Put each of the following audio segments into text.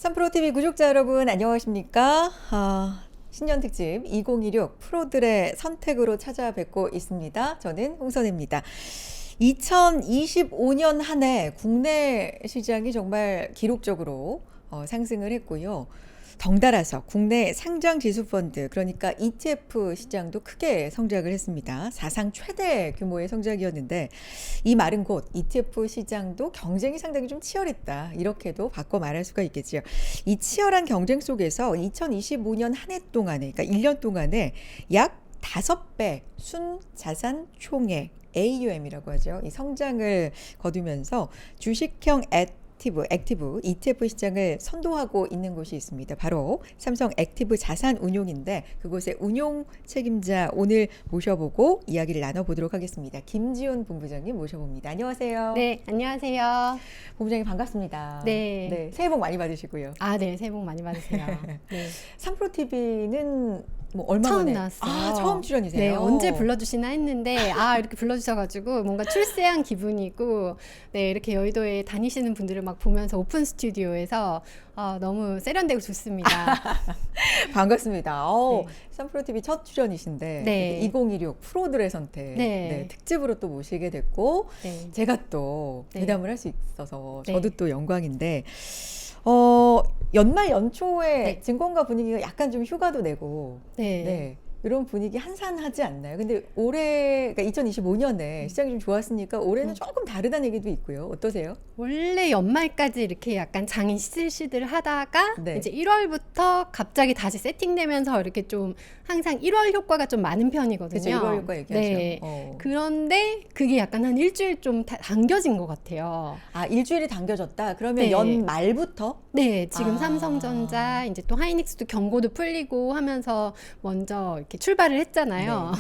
삼프로TV 구독자 여러분 안녕하십니까? 신년 특집 2016 프로들의 선택으로 찾아뵙고 있습니다. 저는 홍선혜입니다. 2025년 한 해 국내 시장이 정말 기록적으로 상승을 했고요. 덩달아서 국내 상장 지수 펀드, 그러니까 ETF 시장도 크게 성장을 했습니다. 사상 최대 규모의 성장이었는데 이 말은 곧 ETF 시장도 경쟁이 상당히 좀 치열했다, 이렇게도 바꿔 말할 수가 있겠죠. 이 치열한 경쟁 속에서 2025년 한 해 동안에, 그러니까 1년 동안에 약 5배 순자산 총액 AUM이라고 하죠. 이 성장을 거두면서 주식형 액티브 ETF 시장을 선도하고 있는 곳이 있습니다. 바로 삼성 액티브 자산 운용인데, 그곳의 운용 책임자 오늘 모셔보고 이야기를 나눠보도록 하겠습니다. 김지훈 본부장님 모셔봅니다. 안녕하세요. 네, 안녕하세요. 본부장님 반갑습니다. 네. 새해 복 많이 받으시고요. 네, 새해 복 많이 받으세요. 네. 삼프로TV는 뭐 얼마 처음 만에? 나왔어요. 처음 출연이세요? 네, 언제 불러주시나 했는데 이렇게 불러주셔가지고 뭔가 출세한 기분이고, 네, 이렇게 여의도에 다니시는 분들을 막 보면서 오픈 스튜디오에서 너무 세련되고 좋습니다. 반갑습니다. 네. 삼프로TV 첫 출연이신데 네. 2016 프로들의 선택 네. 특집으로 또 모시게 됐고, 네. 제가 또 네. 대담을 할 수 있어서 네. 저도 또 영광인데, 연말 연초에 네. 증권가 분위기가 약간 좀 휴가도 내고, 네. 이런 분위기 한산하지 않나요? 근데 올해, 그러니까 2025년에 시장이 좀 좋았으니까 올해는 조금 다르다는 얘기도 있고요. 어떠세요? 원래 연말까지 이렇게 약간 장이 시들시들 하다가 네. 이제 1월부터 갑자기 다시 세팅되면서 이렇게 좀 항상 1월 효과가 좀 많은 편이거든요. 그렇죠. 1월 효과 얘기하죠. 네. 어. 그런데 그게 약간 한 일주일 좀 당겨진 것 같아요. 일주일이 당겨졌다. 그러면 네. 연말부터? 네, 지금 아. 삼성전자 이제 또 하이닉스도 경고도 풀리고 하면서 먼저 이렇게 출발을 했잖아요.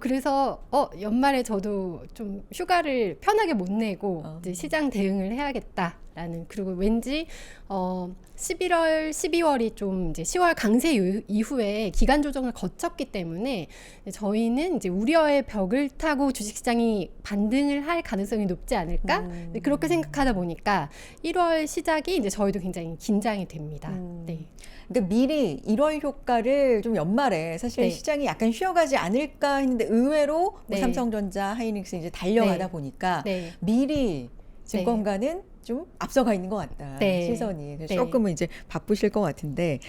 그래서 연말에 저도 좀 휴가를 편하게 못 내고 이제 시장 대응을 해야겠다라는, 그리고 왠지 11월, 12월이 좀 이제 10월 강세 이후에 기간 조정을 거쳤기 때문에 저희는 이제 우려의 벽을 타고 주식시장이 반등을 할 가능성이 높지 않을까? 그렇게 생각하다 보니까 1월 시작이 이제 저희도 굉장히 긴장이 됩니다. 네. 그러니까 미리 1월 효과를 좀 연말에 사실 네. 시장이 약간 쉬어가지 않을까 했는데 의외로 뭐 네. 삼성전자, 하이닉스 이제 달려가다 네. 보니까 네. 미리 증권가는 좀 앞서가 있는 것 같다. 네. 시선이. 그래서 네. 조금은 이제 바쁘실 것 같은데,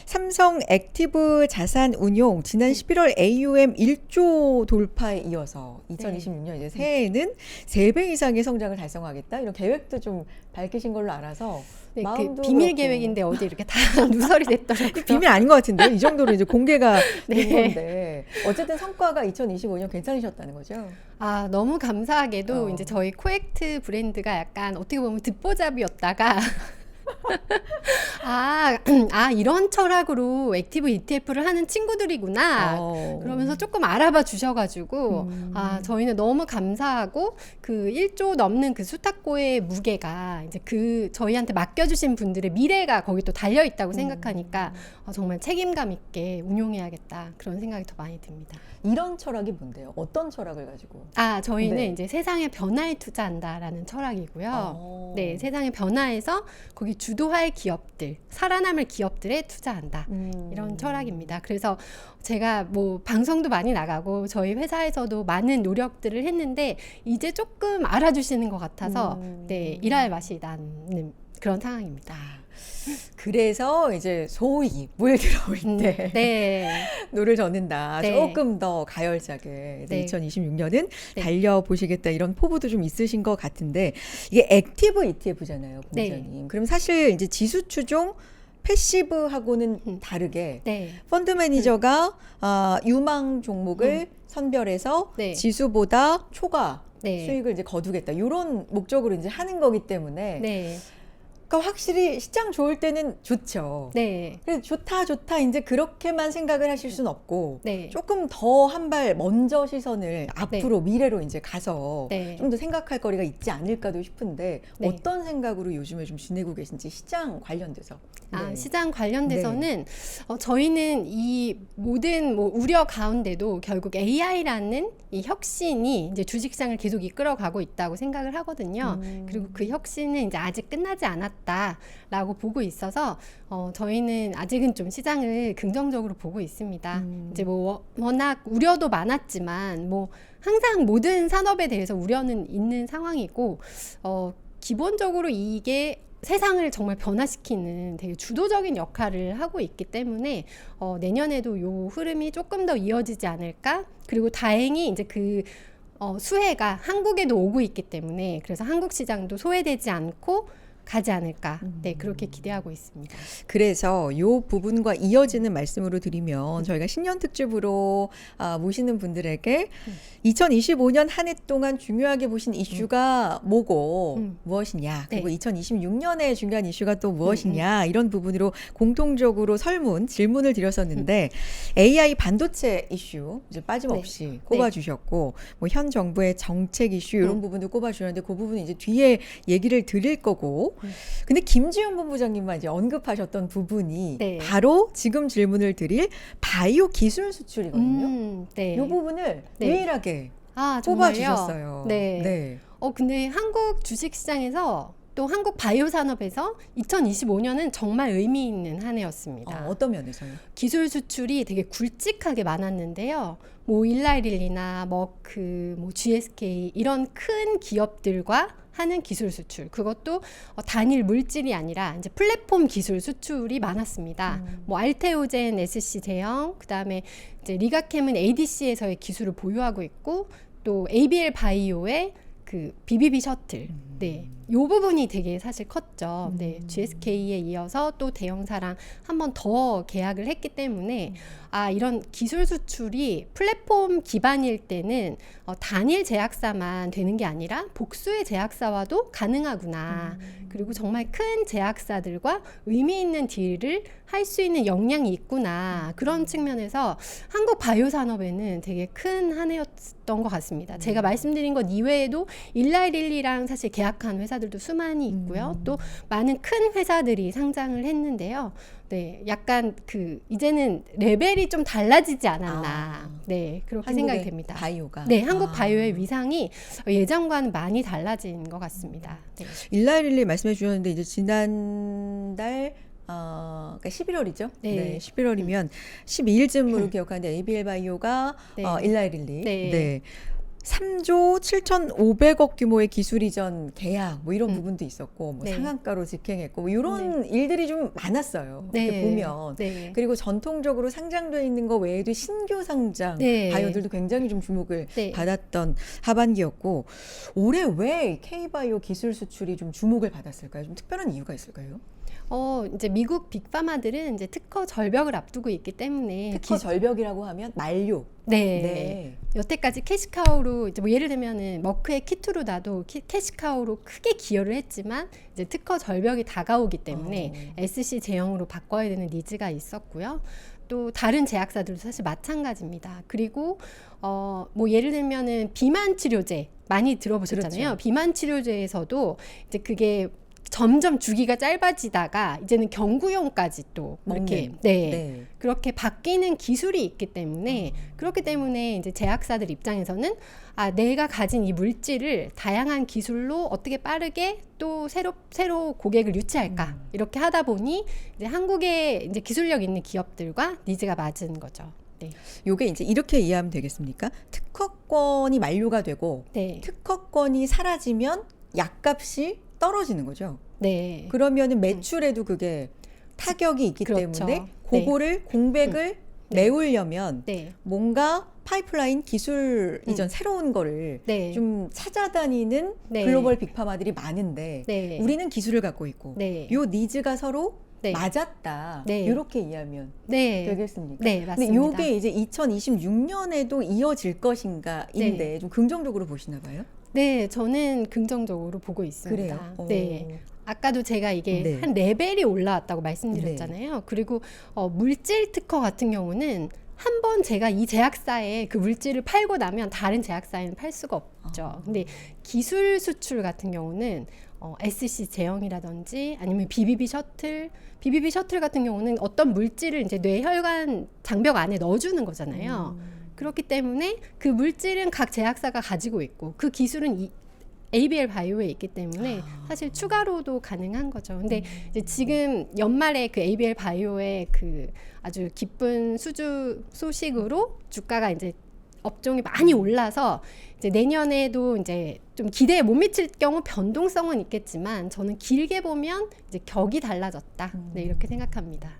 삼성 액티브 자산 운용 지난 11월 AUM 1조 돌파에 이어서 2026년 이제 새해에는 3배 이상의 성장을 달성하겠다, 이런 계획도 좀 밝히신 걸로 알아서 네, 그 마음도 비밀 그렇고. 계획인데 어디 이렇게 다 누설이 됐더라고요. 비밀 아닌 것 같은데 이 정도로 이제 공개가 된 네. 건데, 어쨌든 성과가 2025년 괜찮으셨다는 거죠? 너무 감사하게도 이제 저희 코액트 브랜드가 약간 어떻게 보면 듣보잡이었다가 이런 철학으로 액티브 ETF를 하는 친구들이구나. 그러면서 조금 알아봐 주셔가지고 저희는 너무 감사하고, 그 1조 넘는 그 수탁고의 무게가 이제 그 저희한테 맡겨주신 분들의 미래가 거기 또 달려 있다고 생각하니까 정말 책임감 있게 운용해야겠다, 그런 생각이 더 많이 듭니다. 이런 철학이 뭔데요? 어떤 철학을 가지고? 저희는 네. 이제 세상의 변화에 투자한다라는 철학이고요. 네, 세상의 변화에서 거기 주도할 기업들, 살아남을 기업들에 투자한다. 이런 철학입니다. 그래서 제가 뭐 방송도 많이 나가고 저희 회사에서도 많은 노력들을 했는데 이제 조금 알아주시는 것 같아서 네, 일할 맛이 나는 그런 상황입니다. 그래서 이제 소위 물 들어올 때 네. 노를 젓는다. 네. 조금 더 가열차게 네. 2026년은 네. 달려보시겠다, 이런 포부도 좀 있으신 것 같은데, 이게 액티브 ETF잖아요, 본부장님. 그럼 사실 이제 지수 추종 패시브하고는 다르게 네. 펀드 매니저가 유망 종목을 선별해서 네. 지수보다 초과 네. 수익을 이제 거두겠다, 이런 목적으로 이제 하는 거기 때문에 네. 그러니까 확실히 시장 좋을 때는 좋죠. 네. 그래서 좋다 이제 그렇게만 생각을 하실 수는 없고, 네. 조금 더 한 발 먼저 시선을 앞으로 미래로 이제 가서 네. 좀 더 생각할 거리가 있지 않을까도 싶은데, 네. 어떤 생각으로 요즘에 좀 지내고 계신지, 시장 관련돼서. 네. 시장 관련돼서는 저희는 이 모든 뭐 우려 가운데도 결국 AI라는 이 혁신이 이제 주식시장을 계속 이끌어가고 있다고 생각을 하거든요. 그리고 그 혁신은 이제 아직 끝나지 않았다. 않았다라고 보고 있어서 저희는 아직은 좀 시장을 긍정적으로 보고 있습니다. 이제 뭐 워낙 우려도 많았지만 뭐 항상 모든 산업에 대해서 우려는 있는 상황이고 기본적으로 이게 세상을 정말 변화시키는 되게 주도적인 역할을 하고 있기 때문에 내년에도 요 흐름이 조금 더 이어지지 않을까? 그리고 다행히 이제 그 수혜가 한국에도 오고 있기 때문에 그래서 한국 시장도 소외되지 않고 가지 않을까. 네, 그렇게 기대하고 있습니다. 그래서 이 부분과 이어지는 말씀으로 드리면 저희가 신년 특집으로 모시는 분들에게 2025년 한 해 동안 중요하게 보신 이슈가 뭐고 무엇이냐, 그리고 네. 2026년에 중요한 이슈가 또 무엇이냐, 이런 부분으로 공통적으로 질문을 드렸었는데 AI 반도체 이슈 이제 빠짐없이 꼽아주셨고 뭐 현 정부의 정책 이슈 이런 부분도 꼽아주셨는데 그 부분은 이제 뒤에 얘기를 드릴 거고, 근데 김지현 본부장님만 이제 언급하셨던 부분이 네. 바로 지금 질문을 드릴 바이오 기술 수출이거든요. 네. 이 부분을 네. 유일하게 정말요? 꼽아주셨어요. 네. 네. 근데 한국 주식시장에서 또 한국 바이오 산업에서 2025년은 정말 의미 있는 한 해였습니다. 어떤 면에서요? 기술 수출이 되게 굵직하게 많았는데요. 뭐 일라이릴리나 머크, 뭐 GSK 이런 큰 기업들과 하는 기술 수출, 그것도 단일 물질이 아니라 이제 플랫폼 기술 수출이 많았습니다. 뭐 알테오젠, SC 제형, 그다음에 이제 리가캠은 ADC에서의 기술을 보유하고 있고 또 ABL 바이오의 그 BBB 셔틀, 네, 요 부분이 되게 사실 컸죠. 네, GSK에 이어서 또 대형사랑 한 번 더 계약을 했기 때문에 이런 기술 수출이 플랫폼 기반일 때는 단일 제약사만 되는 게 아니라 복수의 제약사와도 가능하구나. 그리고 정말 큰 제약사들과 의미 있는 딜을 할 수 있는 역량이 있구나. 그런 측면에서 한국 바이오 산업에는 되게 큰 한 해였던 것 같습니다. 제가 말씀드린 것 이외에도 일라이릴리랑 사실 계약한 회사들도 수많이 있고요. 또 많은 큰 회사들이 상장을 했는데요. 네, 약간 이제는 레벨이 좀 달라지지 않았나. 네, 그렇게 생각이 됩니다. 바이오가. 네, 한국 바이오의 위상이 예전과는 많이 달라진 것 같습니다. 네. 일라이릴리 말씀해 주셨는데 이제 지난달 그러니까 11월이죠. 네. 네, 11월이면 12일쯤으로 기억하는데 ABL 바이오가 네. 일라이릴리. 네. 3조 7,500억 규모의 기술 이전 계약 뭐 이런 부분도 있었고 뭐 네. 상한가로 집행했고 뭐 이런 일들이 좀 많았어요. 네. 이렇게 보면. 네. 그리고 전통적으로 상장되어 있는 거 외에도 신규 상장 네. 바이오들도 굉장히 좀 주목을 네. 받았던 하반기였고, 올해 왜 K바이오 기술 수출이 좀 주목을 받았을까요? 좀 특별한 이유가 있을까요? 이제 미국 빅파마들은 이제 특허 절벽을 앞두고 있기 때문에 특허 절벽이라고 하면 만료. 네. 여태까지 캐시카우로 이제 뭐 예를 들면은 머크의 키투루다도 캐시카우로 크게 기여를 했지만 이제 특허 절벽이 다가오기 때문에 SC 제형으로 바꿔야 되는 니즈가 있었고요. 또 다른 제약사들도 사실 마찬가지입니다. 그리고 뭐 예를 들면은 비만 치료제 많이 들어보셨잖아요. 그렇죠. 비만 치료제에서도 이제 그게 점점 주기가 짧아지다가 이제는 경구용까지 또 이렇게 네. 그렇게 바뀌는 기술이 있기 때문에 그렇기 때문에 이제 제약사들 입장에서는 내가 가진 이 물질을 다양한 기술로 어떻게 빠르게 또 새로 고객을 유치할까 이렇게 하다 보니 이제 한국의 이제 기술력 있는 기업들과 니즈가 맞은 거죠. 네. 요게 이제 이렇게 이해하면 되겠습니까? 특허권이 만료가 되고 네. 특허권이 사라지면 약값이 떨어지는 거죠. 네. 그러면은 매출에도 그게 타격이 있기 그렇죠. 때문에 그거를 공백을 메우려면 네. 뭔가 파이프라인 기술 이전 새로운 거를 네. 좀 찾아다니는 네. 글로벌 빅파마들이 많은데 네. 우리는 기술을 갖고 있고 네. 요 니즈가 서로 네. 맞았다. 네. 이렇게 이해하면 네. 되겠습니까? 네, 근데 맞습니다. 요게 이제 2026년에도 이어질 것인가인데 좀 긍정적으로 보시나 봐요? 네, 저는 긍정적으로 보고 있습니다. 그래요? 네. 아까도 제가 이게 네. 한 레벨이 올라왔다고 말씀드렸잖아요. 그리고 물질 특허 같은 경우는 한 번 제가 이 제약사에 그 물질을 팔고 나면 다른 제약사에는 팔 수가 없죠. 근데 기술 수출 같은 경우는 SC 제형이라든지 아니면 BBB 셔틀 같은 경우는 어떤 물질을 이제 뇌혈관 장벽 안에 넣어주는 거잖아요. 그렇기 때문에 그 물질은 각 제약사가 가지고 있고 그 기술은 ABL 바이오에 있기 때문에 사실 추가로도 가능한 거죠. 근데 이제 지금 연말에 그 ABL 바이오의 그 아주 기쁜 수주 소식으로 주가가 이제 업종이 많이 올라서 이제 내년에도 이제 좀 기대에 못 미칠 경우 변동성은 있겠지만 저는 길게 보면 이제 격이 달라졌다. 네, 이렇게 생각합니다.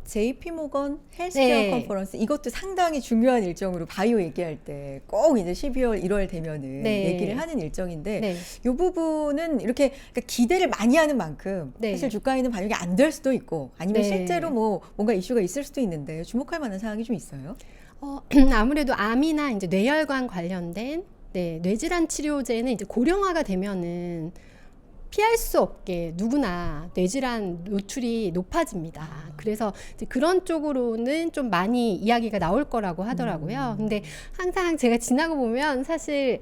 JP 모건 헬스케어 네. 컨퍼런스 이것도 상당히 중요한 일정으로 바이오 얘기할 때 꼭 이제 12월 1월 되면은 네. 얘기를 하는 일정인데 네. 이 부분은 이렇게 그러니까 기대를 많이 하는 만큼 네. 사실 주가에는 반영이 안 될 수도 있고 아니면 네. 실제로 뭐 뭔가 이슈가 있을 수도 있는데 주목할 만한 사항이 좀 있어요. 아무래도 암이나 이제 뇌혈관 관련된 뇌질환 치료제는 이제 고령화가 되면은 피할 수 없게 누구나 뇌질환 노출이 높아집니다. 그래서 이제 그런 쪽으로는 좀 많이 이야기가 나올 거라고 하더라고요. 근데 항상 제가 지나고 보면 사실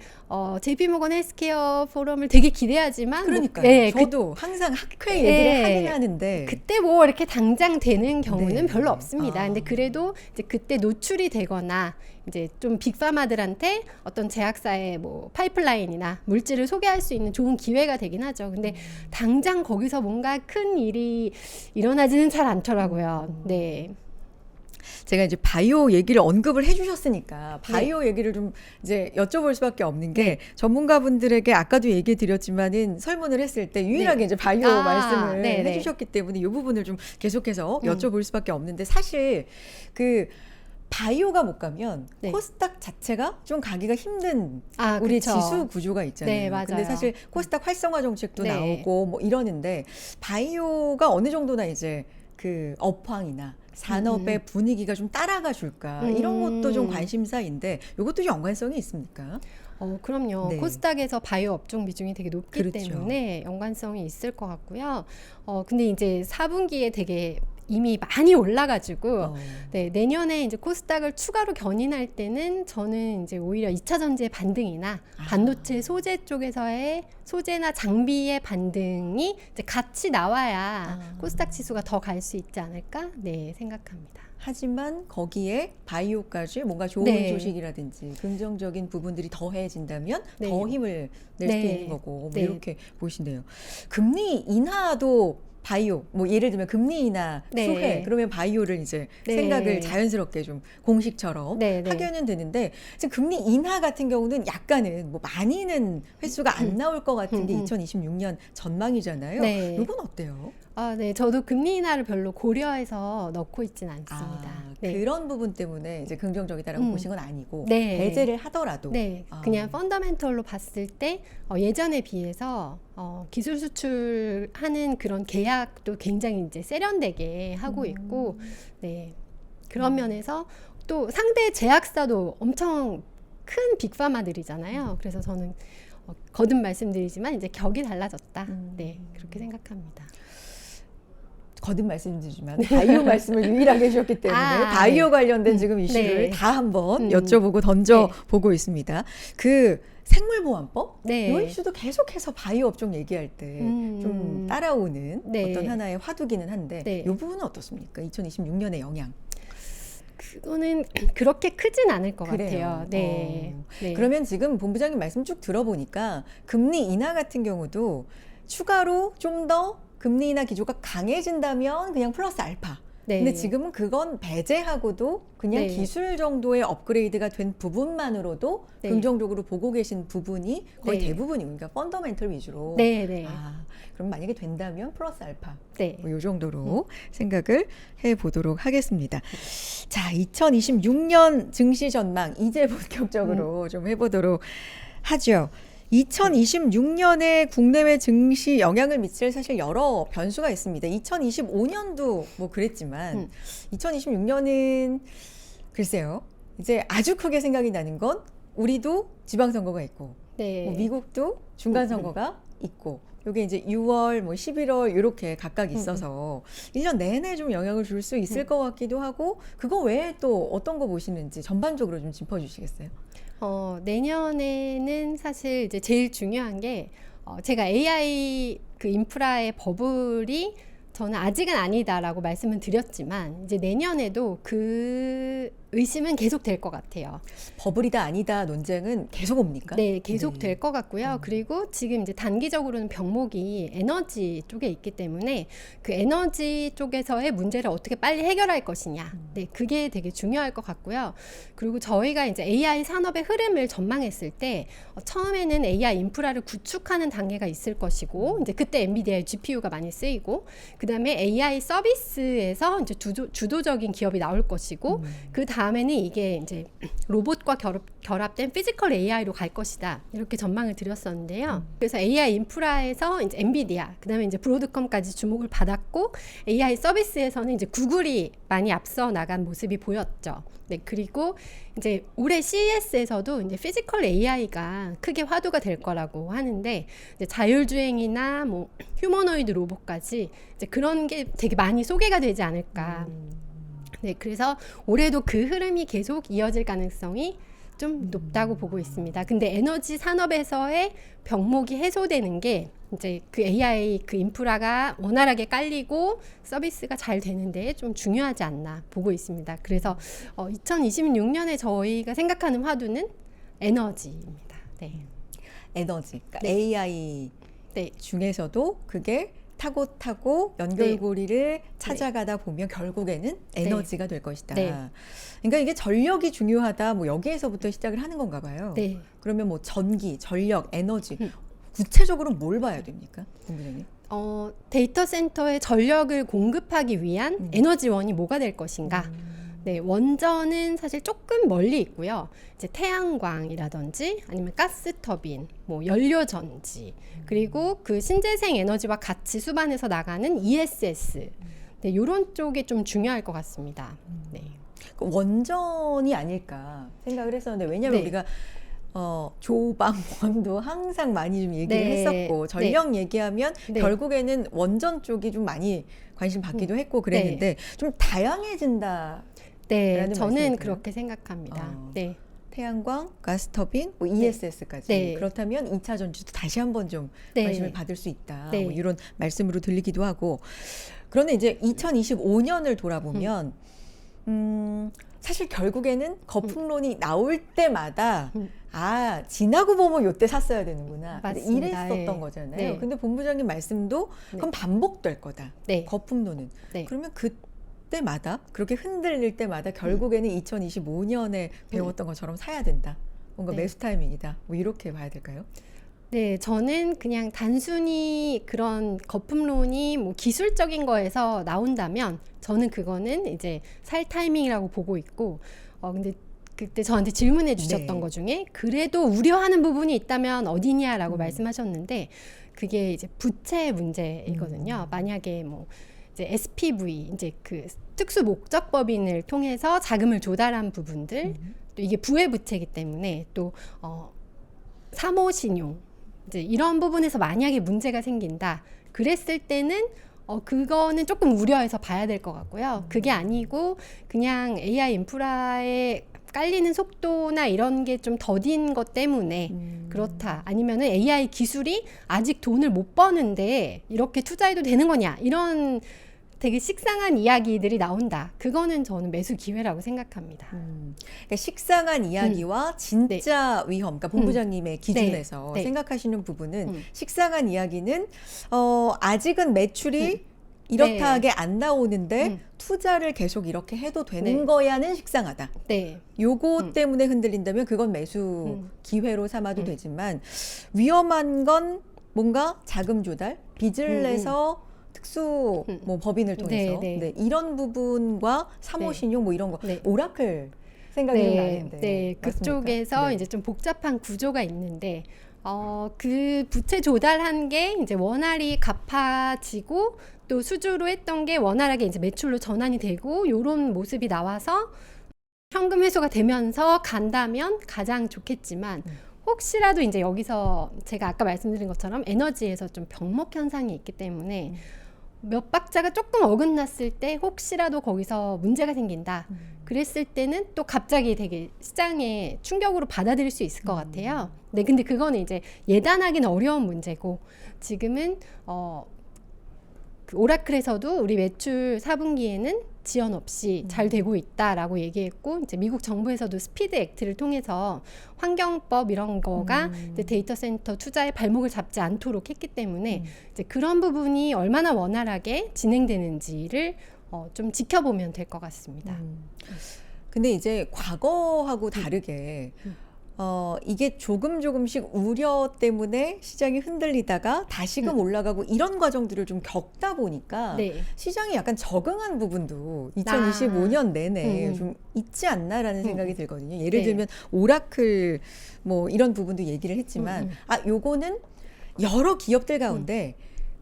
JP모건 헬스케어 포럼을 되게 기대하지만 그러니까요. 네, 저도 항상 학회 얘기를 네. 하긴 하는데 그때 뭐 이렇게 당장 되는 경우는 네. 별로 없습니다. 아. 근데 그래도 이제 그때 노출이 되거나 이제 좀 빅파마들한테 어떤 제약사의 뭐 파이프라인이나 물질을 소개할 수 있는 좋은 기회가 되긴 하죠. 근데 당장 거기서 뭔가 큰 일이 일어나지는 잘 않더라고요. 네. 제가 이제 바이오 얘기를 언급을 해주셨으니까 바이오 얘기를 좀 이제 여쭤볼 수밖에 없는 게 전문가분들에게 아까도 얘기 드렸지만은 설문을 했을 때 유일하게 네. 이제 바이오 말씀을 네네. 해주셨기 때문에 이 부분을 좀 계속해서 여쭤볼 수밖에 없는데 사실 그 바이오가 못 가면 네. 코스닥 자체가 좀 가기가 힘든 우리 그쵸. 지수 구조가 있잖아요. 네, 맞아요. 근데 사실 코스닥 활성화 정책도 네. 나오고 뭐 이러는데 바이오가 어느 정도나 이제 그 업황이나 산업의 분위기가 좀 따라가 줄까 이런 것도 좀 관심사인데 이것도 연관성이 있습니까? 그럼요. 네. 코스닥에서 바이오 업종 비중이 되게 높기 그렇죠. 때문에 연관성이 있을 것 같고요. 근데 이제 4분기에 되게 이미 많이 올라가지고 네, 내년에 이제 코스닥을 추가로 견인할 때는 저는 이제 오히려 2차 전지의 반등이나 반도체 소재 쪽에서의 소재나 장비의 반등이 이제 같이 나와야 코스닥 지수가 더 갈 수 있지 않을까? 네, 생각합니다. 하지만 거기에 바이오까지 뭔가 좋은 네. 소식이라든지 긍정적인 부분들이 더해진다면 네. 더 힘을 낼 수도 네. 있는 거고 뭐 네. 이렇게 보신대요. 금리 인하도 바이오 뭐 예를 들면 금리 인하 네. 수혜 그러면 바이오를 이제 네. 생각을 자연스럽게 좀 공식처럼 네, 네. 하게는 되는데 지금 금리 인하 같은 경우는 약간은 뭐 많이는 횟수가 안 나올 것 같은 게 2026년 전망이잖아요. 네. 이건 어때요? 네, 저도 금리 인하를 별로 고려해서 넣고 있진 않습니다. 네. 그런 부분 때문에 이제 긍정적이다라고 보신 건 아니고 네. 배제를 하더라도 네, 그냥 펀더멘털로 봤을 때 예전에 비해서 기술 수출하는 그런 계약도 굉장히 이제 세련되게 하고 있고, 네, 그런 면에서 또 상대 제약사도 엄청 큰 빅파마들이잖아요. 그래서 저는 거듭 말씀드리지만 이제 격이 달라졌다. 네, 그렇게 생각합니다. 거듭 말씀드리지만 바이오 말씀을 유일하게 해주셨기 때문에 바이오 네. 관련된 지금 이슈를 네. 다 한번 여쭤보고 던져보고 있습니다. 그 생물보안법? 네. 이 이슈도 계속해서 바이오 업종 얘기할 때 좀 따라오는 네. 어떤 하나의 화두기는 한데 네. 이 부분은 어떻습니까? 2026년의 영향. 그거는 그렇게 크진 않을 것 그래요. 같아요. 네. 네. 그러면 지금 본부장님 말씀 쭉 들어보니까 금리 인하 같은 경우도 추가로 좀 더 금리 인하 기조가 강해진다면 그냥 플러스 알파. 네. 근데 지금은 그건 배제하고도 그냥 네. 기술 정도의 업그레이드가 된 부분만으로도 네. 긍정적으로 보고 계신 부분이 거의 네. 대부분이고 그러니까 펀더멘털 위주로. 네, 네. 그럼 만약에 된다면 플러스 알파. 네. 뭐 이 정도로 생각을 해보도록 하겠습니다. 자, 2026년 증시 전망 이제 본격적으로 좀 해보도록 하죠. 2026년에 국내외 증시 영향을 미칠 사실 여러 변수가 있습니다. 2025년도 뭐 그랬지만 2026년은 글쎄요. 이제 아주 크게 생각이 나는 건 우리도 지방선거가 있고 네. 뭐 미국도 중간선거가 있고 요게 이제 6월, 뭐 11월 이렇게 각각 있어서 1년 내내 좀 영향을 줄 수 있을 것 같기도 하고 그거 외에 또 어떤 거 보시는지 전반적으로 좀 짚어주시겠어요? 내년에는 사실 이제 제일 중요한 게 제가 AI 그 인프라의 버블이 저는 아직은 아니다라고 말씀을 드렸지만 이제 내년에도 그 의심은 계속 될 것 같아요. 버블이다 아니다 논쟁은 계속 옵니까? 네, 계속 네. 될 것 같고요. 그리고 지금 이제 단기적으로는 병목이 에너지 쪽에 있기 때문에 그 에너지 쪽에서의 문제를 어떻게 빨리 해결할 것이냐. 네, 그게 되게 중요할 것 같고요. 그리고 저희가 이제 AI 산업의 흐름을 전망했을 때 처음에는 AI 인프라를 구축하는 단계가 있을 것이고 이제 그때 엔비디아의 GPU가 많이 쓰이고 그다음에 AI 서비스에서 이제 주도적인 기업이 나올 것이고 그 다음에는 이게 이제 로봇과 결합된 피지컬 AI로 갈 것이다. 이렇게 전망을 드렸었는데요. 그래서 AI 인프라에서 이제 엔비디아, 그다음에 이제 브로드컴까지 주목을 받았고 AI 서비스에서는 이제 구글이 많이 앞서 나간 모습이 보였죠. 네, 그리고 이제 올해 CES에서도 이제 피지컬 AI가 크게 화두가 될 거라고 하는데 이제 자율주행이나 뭐 휴머노이드 로봇까지 이제 그런 게 되게 많이 소개가 되지 않을까. 네, 그래서 올해도 그 흐름이 계속 이어질 가능성이 좀 높다고 보고 있습니다. 근데 에너지 산업에서의 병목이 해소되는 게 이제 그 AI 그 인프라가 원활하게 깔리고 서비스가 잘 되는데 좀 중요하지 않나 보고 있습니다. 그래서 2026년에 저희가 생각하는 화두는 에너지입니다. 네. 에너지. 그러니까 네. AI 네. 중에서도 그게 타고 연결고리를 찾아가다 보면 결국에는 에너지가 될 것이다. 네. 그러니까 이게 전력이 중요하다. 뭐 여기에서부터 시작을 하는 건가 봐요. 네. 그러면 뭐 전기, 전력, 에너지 구체적으로 뭘 봐야 됩니까, 본부장님? 데이터 센터에 전력을 공급하기 위한 에너지원이 뭐가 될 것인가? 네, 원전은 사실 조금 멀리 있고요. 이제 태양광이라든지 아니면 가스터빈, 뭐 연료전지, 그리고 그 신재생 에너지와 같이 수반해서 나가는 ESS. 네, 이런 쪽이 좀 중요할 것 같습니다. 네. 그 원전이 아닐까 생각을 했었는데 왜냐하면 네. 우리가 조방원도 항상 많이 좀 얘기를 네. 했었고 전력 얘기하면 네. 결국에는 원전 쪽이 좀 많이 관심 받기도 했고 그랬는데 좀 다양해진다. 네, 라는 저는 말씀이세요? 그렇게 생각합니다. 네. 태양광, 가스터빈, 뭐 ESS까지. 네. 그렇다면 2차 전지도 다시 한번 좀 네. 관심을 받을 수 있다. 네. 뭐 이런 말씀으로 들리기도 하고. 그런데 이제 2025년을 돌아보면 사실 결국에는 거품론이 나올 때마다 지나고 보면 요때 샀어야 되는구나. 근데 맞습니다. 이랬었던 네. 거잖아요. 네. 근데 본부장님 말씀도 그건 반복될 거다. 네. 거품론은. 네. 그러면 그때마다 그렇게 흔들릴 때마다 결국에는 2025년에 배웠던 것처럼 사야 된다. 뭔가 네. 매수 타이밍이다. 뭐 이렇게 봐야 될까요? 네, 저는 그냥 단순히 그런 거품론이 뭐 기술적인 거에서 나온다면 저는 그거는 이제 살 타이밍이라고 보고 있고, 근데 그때 저한테 질문해 주셨던 네. 것 중에 그래도 우려하는 부분이 있다면 어디냐라고 말씀하셨는데 그게 이제 부채 문제이거든요. 만약에 뭐 이제 SPV 이제 그 특수 목적 법인을 통해서 자금을 조달한 부분들 또 이게 부의 부채이기 때문에 또 사모 신용 이제 이런 부분에서 만약에 문제가 생긴다 그랬을 때는 그거는 조금 우려해서 봐야 될 것 같고요. 그게 아니고 그냥 AI 인프라에 깔리는 속도나 이런 게 좀 더딘 것 때문에 그렇다. 아니면은 AI 기술이 아직 돈을 못 버는데 이렇게 투자해도 되는 거냐 이런 되게 식상한 이야기들이 나온다. 그거는 저는 매수 기회라고 생각합니다. 그러니까 식상한 이야기와 진짜 위험, 그러니까 본부장님의 기준에서 네. 생각하시는 부분은 식상한 이야기는 아직은 매출이 이렇다하게 안 나오는데 투자를 계속 이렇게 해도 되는 거야는 식상하다. 네. 요거 때문에 흔들린다면 그건 매수 기회로 삼아도 되지만 위험한 건 뭔가 자금 조달, 빚을 내서 특수 뭐 법인을 통해서 네, 이런 부분과 사모신용 뭐 이런 거 오라클 생각이 좀 나는데 네, 그쪽에서 이제 좀 복잡한 구조가 있는데 그 부채 조달한 게 이제 원활히 갚아지고 또 수주로 했던 게 원활하게 이제 매출로 전환이 되고 요런 모습이 나와서 현금 회수가 되면서 간다면 가장 좋겠지만 혹시라도 이제 여기서 제가 아까 말씀드린 것처럼 에너지에서 좀 병목 현상이 있기 때문에 몇 박자가 조금 어긋났을 때 혹시라도 거기서 문제가 생긴다. 그랬을 때는 또 갑자기 되게 시장에 충격으로 받아들일 수 있을 것 같아요. 네, 근데 그거는 이제 예단하기는 어려운 문제고 지금은 그 오라클에서도 우리 매출 4분기에는 지연 없이 잘 되고 있다라고 얘기했고, 이제 미국 정부에서도 스피드 액트를 통해서 환경법 이런 거가 이제 데이터 센터 투자에 발목을 잡지 않도록 했기 때문에 이제 그런 부분이 얼마나 원활하게 진행되는지를 좀 지켜보면 될 것 같습니다. 근데 이제 과거하고 다르게 이게 조금씩 우려 때문에 시장이 흔들리다가 다시금 올라가고 이런 과정들을 좀 겪다 보니까 네. 시장이 약간 적응한 부분도 2025년 내내 음. 좀 있지 않나라는 생각이 들거든요. 예를 네. 들면 오라클 뭐 이런 부분도 얘기를 했지만 요거는 여러 기업들 가운데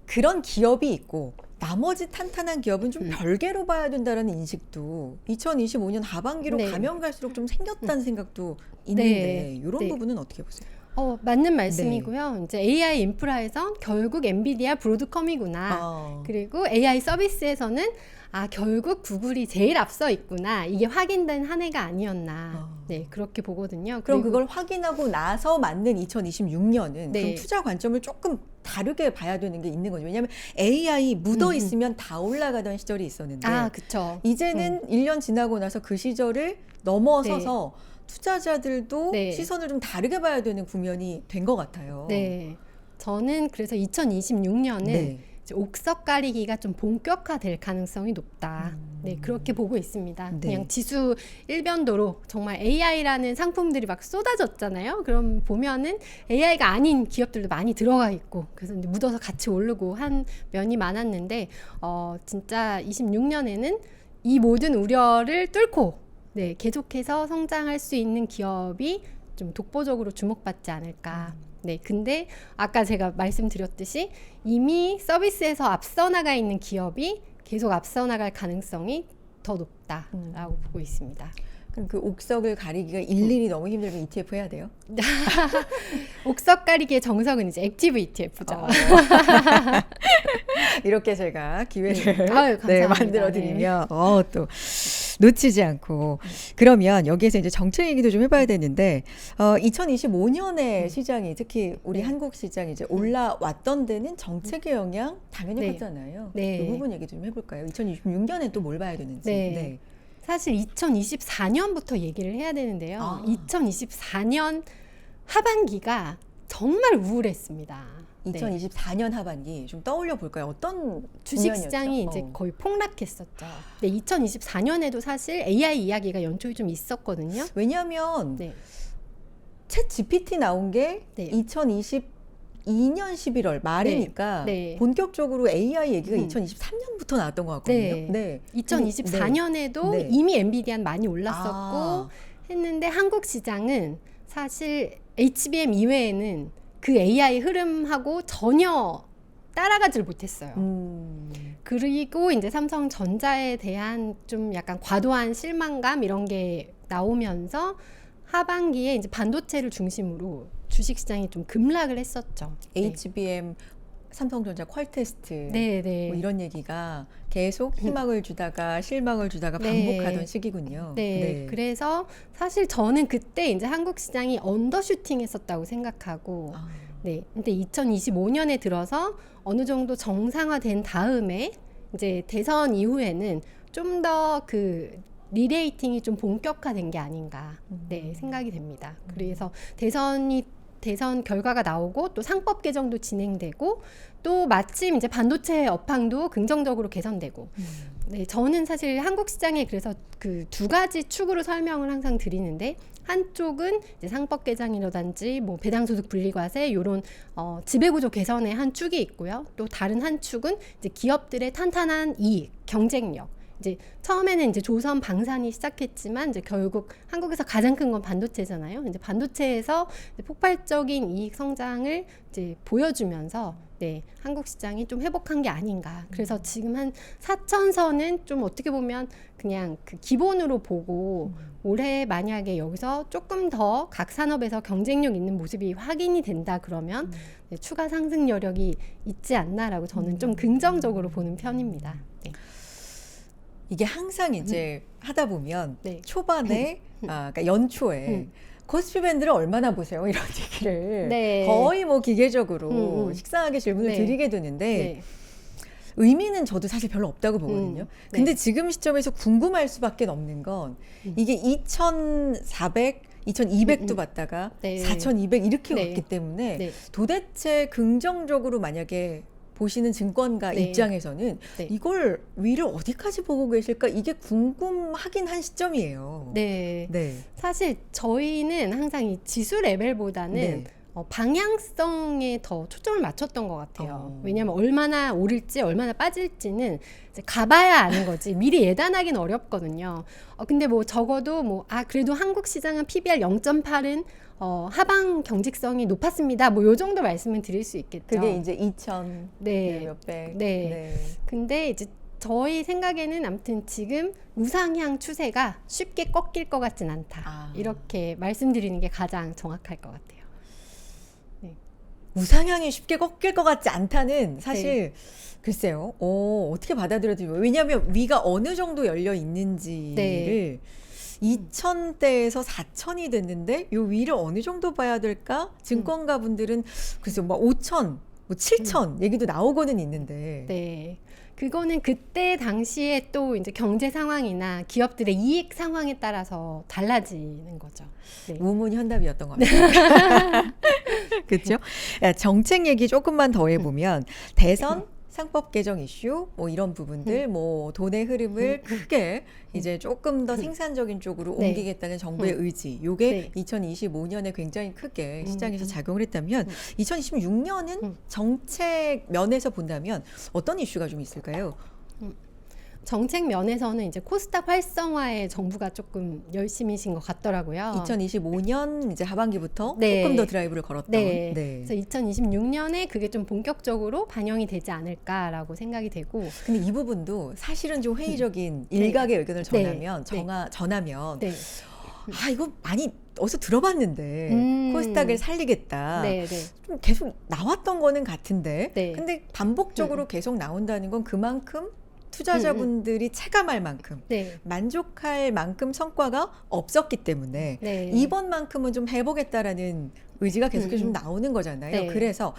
그런 기업이 있고 나머지 탄탄한 기업은 좀 별개로 봐야 된다는 인식도 2025년 하반기로 네. 가면 갈수록 좀 생겼다는 생각도 있는데 네. 이런 네. 부분은 어떻게 보세요? 맞는 말씀이고요. 이제 AI 인프라에선 결국 엔비디아 브로드컴이구나. 그리고 AI 서비스에서는 결국 구글이 제일 앞서 있구나. 이게 확인된 한 해가 아니었나. 네, 그렇게 보거든요. 그럼 그리고 그걸 확인하고 나서 맞는 2026년은 네. 그럼 투자 관점을 조금 다르게 봐야 되는 게 있는 거죠. 왜냐하면 AI 묻어 있으면 다 올라가던 시절이 있었는데 그쵸. 이제는 1년 지나고 나서 그 시절을 넘어서서 투자자들도 네. 시선을 좀 다르게 봐야 되는 국면이 된 것 같아요. 네. 저는 그래서 2026년은 네. 옥석 가리기가 좀 본격화될 가능성이 높다. 네, 그렇게 보고 있습니다. 네. 그냥 지수 일변도로 정말 AI라는 상품들이 막 쏟아졌잖아요. 그럼 보면은 AI가 아닌 기업들도 많이 들어가 있고, 그래서 이제 묻어서 같이 오르고 한 면이 많았는데, 진짜 26년에는 이 모든 우려를 뚫고, 네, 계속해서 성장할 수 있는 기업이 좀 독보적으로 주목받지 않을까. 네, 근데 아까 제가 말씀드렸듯이 이미 서비스에서 앞서 나가 있는 기업이 계속 앞서 나갈 가능성이 더 높다라고 보고 있습니다. 그럼 그 옥석을 가리기가 일일이 너무 힘들면 ETF 해야 돼요? 옥석 가리기의 정석은 이제 액티브 ETF죠. 이렇게 제가 기회를 감사합니다. 네, 만들어 드리면 또 놓치지 않고 그러면 여기에서 이제 정책 얘기도 좀 해봐야 되는데 2025년에 시장이 특히 우리 한국 시장이 이제 올라왔던 데는 정책의 영향 당연히 네. 받잖아요. 네. 이 부분 얘기 좀 해볼까요? 2026년에 또 뭘 봐야 되는지. 네. 사실 2024년부터 얘기를 해야 되는데요. 2024년 하반기가 정말 우울했습니다. 2024년 하반기 좀 떠올려 볼까요? 어떤 주식 국면이었죠? 시장이 이제 거의 폭락했었죠. 네, 2024년에도 사실 AI 이야기가 연초에 좀 있었거든요. 왜냐하면 네. 챗 GPT 나온 게 네. 2022년 11월 말이니까 네. 네. 본격적으로 AI 얘기가 2023년부터 나왔던 것 같거든요. 네. 2024년에도 네. 이미 엔비디아는 많이 올랐었고 했는데 한국 시장은 사실 HBM 이외에는 그 AI 흐름하고 전혀 따라가질 못했어요. 그리고 이제 삼성전자에 대한 좀 약간 과도한 실망감 이런 게 나오면서 하반기에 이제 반도체를 중심으로 주식시장이 좀 급락을 했었죠. HBM, 삼성전자 퀄테스트 네. 뭐 이런 얘기가 계속 희망을 주다가 실망을 주다가 반복하던 시기군요. 네. 그래서 사실 저는 그때 이제 한국 시장이 언더슈팅 했었다고 생각하고 네. 근데 2025년에 들어서 어느 정도 정상화된 다음에 이제 대선 이후에는 좀 더 그 리레이팅이 좀 본격화된 게 아닌가 네, 생각이 됩니다. 그래서 대선 결과가 나오고 또 상법 개정도 진행되고 또 마침 이제 반도체 업황도 긍정적으로 개선되고 네, 저는 사실 한국 시장에 그래서 그 두 가지 축으로 설명을 항상 드리는데 한쪽은 이제 상법 개정이라든지 뭐 배당소득 분리과세 이런 지배구조 개선의 한 축이 있고요. 또 다른 한 축은 이제 기업들의 탄탄한 이익, 경쟁력. 이제 처음에는 이제 조선 방산이 시작했지만 이제 결국 한국에서 가장 큰 건 반도체잖아요. 이제 반도체에서 이제 폭발적인 이익 성장을 이제 보여주면서 네, 한국 시장이 좀 회복한 게 아닌가. 그래서 지금 한 4천선은 좀 어떻게 보면 그냥 그 기본으로 보고 올해 만약에 여기서 조금 더 각 산업에서 경쟁력 있는 모습이 확인이 된다 그러면 네, 추가 상승 여력이 있지 않나라고 저는 좀 긍정적으로 보는 편입니다. 네. 이게 항상 이제 하다 보면 네. 초반에 그러니까 연초에 코스피 밴드를 얼마나 보세요? 이런 얘기를 네. 거의 뭐 기계적으로 식상하게 질문을 네. 드리게 되는데 네. 의미는 저도 사실 별로 없다고 보거든요. 네. 근데 지금 시점에서 궁금할 수밖에 없는 건 이게 2,400, 2,200도 받다가 네. 4,200 이렇게 네. 왔기 때문에 네. 도대체 긍정적으로 만약에 보시는 증권가 네. 입장에서는 네. 이걸 위를 어디까지 보고 계실까 이게 궁금하긴 한 시점이에요. 네. 네. 사실 저희는 항상 이 지수 레벨보다는 네. 방향성에 더 초점을 맞췄던 것 같아요. 어. 왜냐하면 얼마나 오를지 얼마나 빠질지는 이제 가봐야 아는 거지 미리 예단하기는 어렵거든요. 근데 뭐 적어도 그래도 한국 시장은 PBR 0.8은 하방 경직성이 높았습니다. 뭐 요 정도 말씀은 드릴 수 있겠죠. 그게 이제 2,000 네. 몇백. 네. 근데 이제 저희 생각에는 아무튼 지금 우상향 추세가 쉽게 꺾일 것 같진 않다. 이렇게 말씀드리는 게 가장 정확할 것 같아요. 우상향이 쉽게 꺾일 것 같지 않다는 사실 글쎄요. 어떻게 받아들여야 되죠? 왜냐하면 위가 어느 정도 열려 있는지를 2,000대에서 4,000이 됐는데 요 위를 어느 정도 봐야 될까? 증권가 분들은 글쎄요. 5,000, 7,000 얘기도 나오고는 있는데. 네. 그거는 그때 당시에 또 이제 경제 상황이나 기업들의 이익 상황에 따라서 달라지는 거죠. 네. 우문현답이었던 것 같아요. 그렇죠? 정책 얘기 조금만 더 해보면 대선 상법 개정 이슈 뭐 이런 부분들 뭐 돈의 흐름을 크게 이제 조금 더 생산적인 쪽으로 네. 옮기겠다는 정부의 의지 요게 네. 2025년에 굉장히 크게 시장에서 작용을 했다면 2026년은 정책 면에서 본다면 어떤 이슈가 좀 있을까요? 정책 면에서는 이제 코스닥 활성화에 정부가 조금 열심히신 것 같더라고요. 2025년 이제 하반기부터 네. 조금 더 드라이브를 걸었던. 네. 그래서 2026년에 그게 좀 본격적으로 반영이 되지 않을까라고 생각이 되고. 근데 이 부분도 사실은 좀 회의적인 일각의 의견을 전하면 네. 전하면 네. 이거 많이 어디서 들어봤는데 코스닥을 살리겠다. 네, 네. 좀 계속 나왔던 거는 같은데 네. 근데 반복적으로 계속 나온다는 건 그만큼 투자자분들이 체감할 만큼 네. 만족할 만큼 성과가 없었기 때문에 네. 이번만큼은 좀 해보겠다라는 의지가 계속해서 좀 나오는 거잖아요. 네. 그래서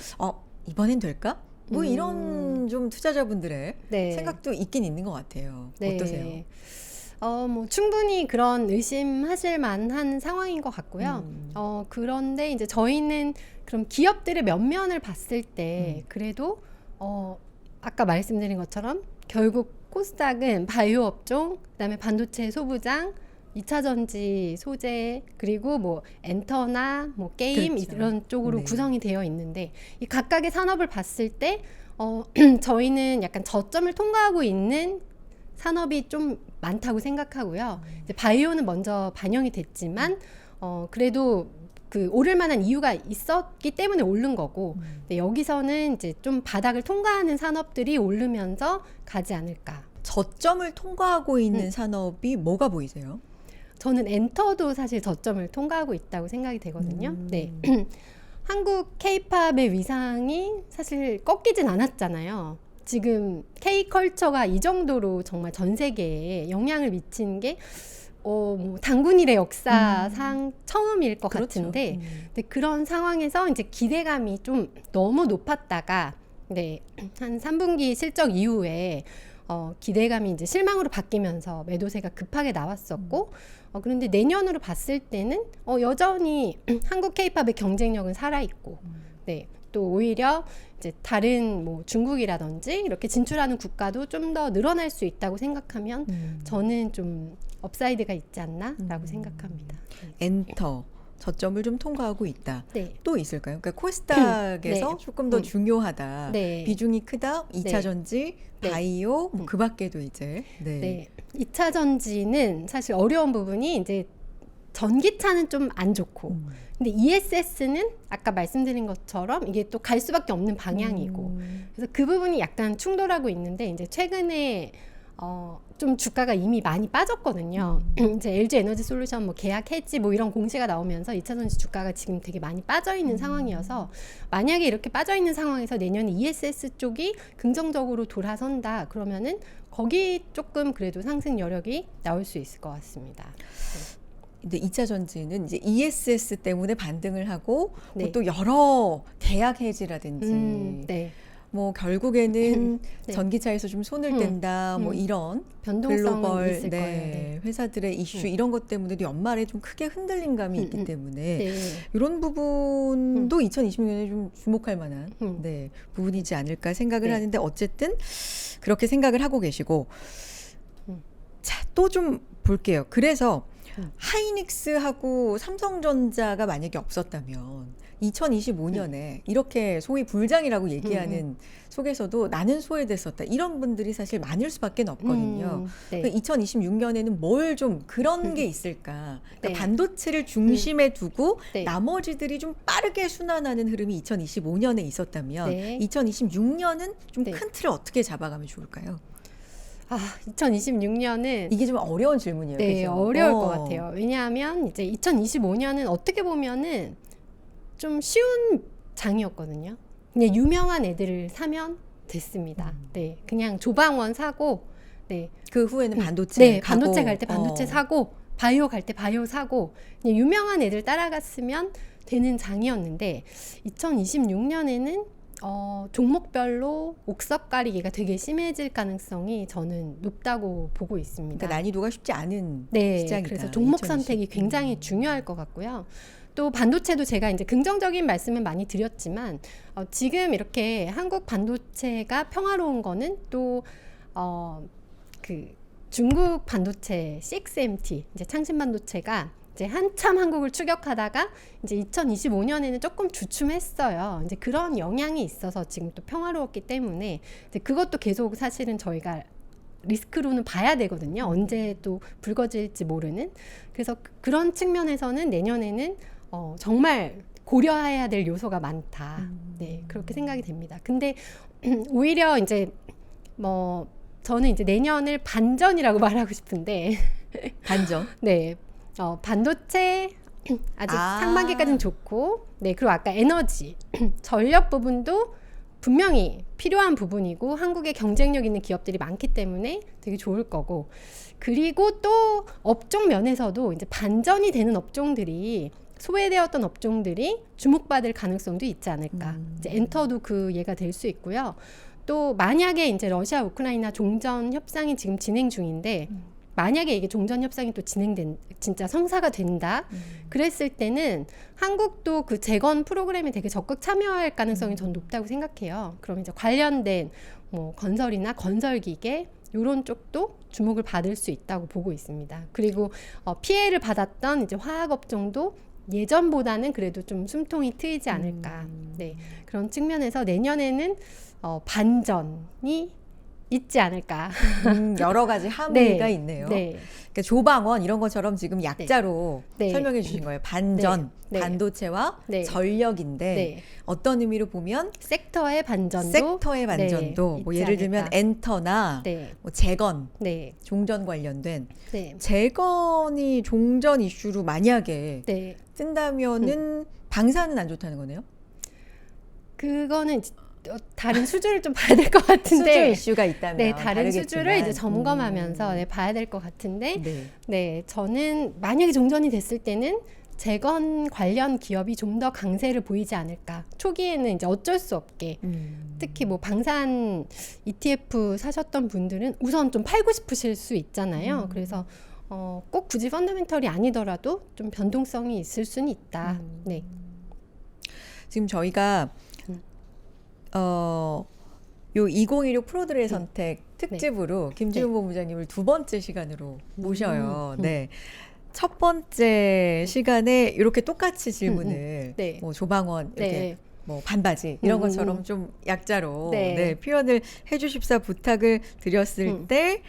이번엔 될까? 뭐 이런 좀 투자자분들의 네. 생각도 있긴 있는 것 같아요. 네. 어떠세요? 충분히 그런 의심하실 만한 상황인 것 같고요. 그런데 이제 저희는 그럼 기업들의 면면을 봤을 때 그래도 아까 말씀드린 것처럼 결국 코스닥은 바이오 업종, 그다음에 반도체 소부장, 2차 전지 소재, 그리고 뭐 엔터나 뭐 게임 그렇죠. 이런 쪽으로 네. 구성이 되어 있는데 이 각각의 산업을 봤을 때 저희는 약간 저점을 통과하고 있는 산업이 좀 많다고 생각하고요. 이제 바이오는 먼저 반영이 됐지만 그래도 그 오를 만한 이유가 있었기 때문에 오른 거고 근데 여기서는 이제 좀 바닥을 통과하는 산업들이 오르면서 가지 않을까. 저점을 통과하고 있는 산업이 뭐가 보이세요? 저는 엔터도 사실 저점을 통과하고 있다고 생각이 되거든요. 네. 한국 K-팝의 위상이 사실 꺾이진 않았잖아요. 지금 K-컬처가 이 정도로 정말 전 세계에 영향을 미치는 게 뭐 단군 일의 역사상 처음일 것 그렇죠. 같은데 근데 그런 상황에서 이제 기대감이 좀 너무 높았다가 한 3분기 실적 이후에 기대감이 이제 실망으로 바뀌면서 매도세가 급하게 나왔었고 그런데 내년으로 봤을 때는 여전히 한국 K-팝의 경쟁력은 살아있고 또 오히려 이제 다른 뭐 중국이라든지 이렇게 진출하는 국가도 좀 더 늘어날 수 있다고 생각하면 저는 좀 업사이드가 있지 않나라고 생각합니다. 엔터 저점을 좀 통과하고 있다. 네. 또 있을까요? 그러니까 코스닥에서 네. 조금 더 중요하다. 네. 비중이 크다. 2차 네. 전지, 네. 바이오 그 밖에도 이제 네. 2차 전지는 사실 어려운 부분이 이제 전기차는 좀 안 좋고 근데 ESS는 아까 말씀드린 것처럼 이게 또 갈 수밖에 없는 방향이고 그래서 그 부분이 약간 충돌하고 있는데 이제 최근에 좀 주가가 이미 많이 빠졌거든요. 이제 LG 에너지 솔루션 뭐 계약 해지 뭐 이런 공시가 나오면서 2차 전지 주가가 지금 되게 많이 빠져 있는 상황이어서 만약에 이렇게 빠져 있는 상황에서 내년에 ESS 쪽이 긍정적으로 돌아선다 그러면은 거기 조금 그래도 상승 여력이 나올 수 있을 것 같습니다. 근데 2차 전지는 이제 ESS 때문에 반등을 하고 네. 또 여러 계약 해지라든지 네. 뭐 결국에는 네. 전기차에서 좀 손을 뗀다 뭐 이런 변동성은 글로벌 있을 거예요. 네. 회사들의 이슈 이런 것 때문에도 연말에 좀 크게 흔들린 감이 있기 때문에 네. 이런 부분도 2026년에 좀 주목할 만한 부분이지 않을까 생각을 네. 하는데 어쨌든 그렇게 생각을 하고 계시고 자, 또 좀 볼게요. 그래서 하이닉스하고 삼성전자가 만약에 없었다면 2025년에 이렇게 소위 불장이라고 얘기하는 속에서도 나는 소외됐었다. 이런 분들이 사실 많을 수밖에 없거든요. 네. 2026년에는 뭘 좀 그런 게 있을까? 그러니까 네. 반도체를 중심에 두고 네. 나머지들이 좀 빠르게 순환하는 흐름이 2025년에 있었다면 네. 2026년은 좀 네. 큰 틀을 어떻게 잡아가면 좋을까요? 2026년은 이게 좀 어려운 질문이에요. 네, 그죠? 어려울 것 같아요. 왜냐하면 이제 2025년은 어떻게 보면은 좀 쉬운 장이었거든요. 그냥 유명한 애들을 사면 됐습니다. 네, 그냥 조방원 사고, 네, 그 후에는 반도체 네, 가고, 반도체 갈 때 반도체 사고, 바이오 갈 때 바이오 사고, 그냥 유명한 애들 따라갔으면 되는 장이었는데 2026년에는 종목별로 옥석 가리기가 되게 심해질 가능성이 저는 높다고 보고 있습니다. 그러니까 난이도가 쉽지 않은 네, 시장이다. 그래서 종목 2020. 선택이 굉장히 중요할 것 같고요. 또 반도체도 제가 이제 긍정적인 말씀을 많이 드렸지만 지금 이렇게 한국 반도체가 평화로운 거는 또 그 중국 반도체 CXMT 이제 창신 반도체가 이제 한참 한국을 추격하다가 이제 2025년에는 조금 주춤했어요. 이제 그런 영향이 있어서 지금 또 평화로웠기 때문에 이제 그것도 계속 사실은 저희가 리스크로는 봐야 되거든요. 언제 또 불거질지 모르는. 그래서 그런 측면에서는 내년에는 정말 고려해야 될 요소가 많다. 네, 그렇게 생각이 됩니다. 근데 오히려 이제 뭐 저는 이제 내년을 반전이라고 말하고 싶은데 반전. 네, 반도체 아직 상반기까지는 좋고, 네, 그리고 아까 에너지, 전력 부분도 분명히 필요한 부분이고 한국에 경쟁력 있는 기업들이 많기 때문에 되게 좋을 거고, 그리고 또 업종 면에서도 이제 반전이 되는 업종들이 소외되었던 업종들이 주목받을 가능성도 있지 않을까. 이제 엔터도 그 예가 될 수 있고요. 또 만약에 이제 러시아 우크라이나 종전 협상이 지금 진행 중인데 만약에 이게 종전 협상이 또 진짜 성사가 된다. 그랬을 때는 한국도 그 재건 프로그램에 되게 적극 참여할 가능성이 전 높다고 생각해요. 그럼 이제 관련된 뭐 건설이나 건설기계 이런 쪽도 주목을 받을 수 있다고 보고 있습니다. 그리고 피해를 받았던 이제 화학 업종도 예전보다는 그래도 좀 숨통이 트이지 않을까. 네, 그런 측면에서 내년에는 반전이 있지 않을까. 여러 가지 함의가 네, 있네요. 네. 그러니까 조방원 이런 것처럼 지금 약자로 네. 설명해 주신 거예요. 반전, 네. 반도체와 네. 전력인데 네. 어떤 의미로 보면 섹터의 반전도, 섹터의 반전도 네, 뭐 있지 예를 들면 않을까. 엔터나 네, 뭐 재건, 네, 종전 관련된 네, 재건이 종전 이슈로 만약에 네. 뜬다면은 방사는 안 좋다는 거네요. 그거는 다른 수주를 좀 봐야 될 것 같은데. 수주 이슈가 있다면 네, 다른 수주를 다르겠지만. 이제 점검하면서 네, 봐야 될 것 같은데. 네. 네, 저는 만약에 종전이 됐을 때는 재건 관련 기업이 좀 더 강세를 보이지 않을까. 초기에는 이제 어쩔 수 없게 특히 뭐 방산 ETF 사셨던 분들은 우선 좀 팔고 싶으실 수 있잖아요. 그래서 꼭 굳이 펀더멘털이 아니더라도 좀 변동성이 있을 수는 있다. 네. 지금 저희가 요 2016 프로들의 선택 특집으로 김지훈 본부장님을 두 번째 시간으로 모셔요. 네. 첫 번째 시간에 이렇게 똑같이 질문을 네. 뭐 조방원 이렇게 네. 뭐 반바지 이런 것처럼 좀 약자로 네. 네, 표현을 해주십사 부탁을 드렸을 때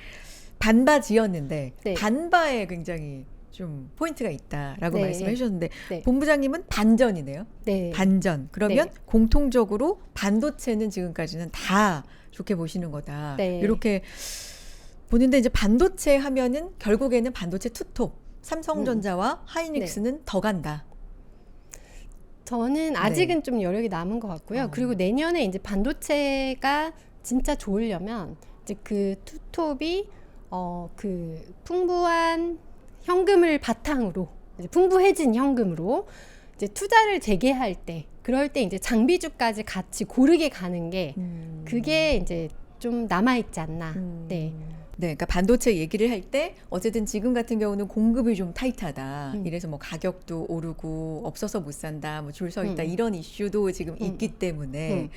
반바지였는데 네. 반바에 굉장히 좀 포인트가 있다라고 네. 말씀해 주셨는데 네. 본부장님은 반전이네요. 네. 반전. 그러면 네. 공통적으로 반도체는 지금까지는 다 좋게 보시는 거다. 네. 이렇게 보는데 이제 반도체 하면은 결국에는 반도체 투톱. 삼성전자와 하이닉스는 더 간다. 저는 아직은 좀 여력이 남은 것 같고요. 그리고 내년에 이제 반도체가 진짜 좋으려면 이제 그 투톱이 그 풍부한 현금을 바탕으로 이제 풍부해진 현금으로 이제 투자를 재개할 때 그럴 때 이제 장비주까지 같이 고르게 가는 게 그게 이제 좀 남아있지 않나. 네. 네, 그러니까 반도체 얘기를 할 때 어쨌든 지금 같은 경우는 공급이 좀 타이트하다. 이래서 뭐 가격도 오르고 없어서 못 산다, 뭐 줄 서 있다 이런 이슈도 지금 있기 때문에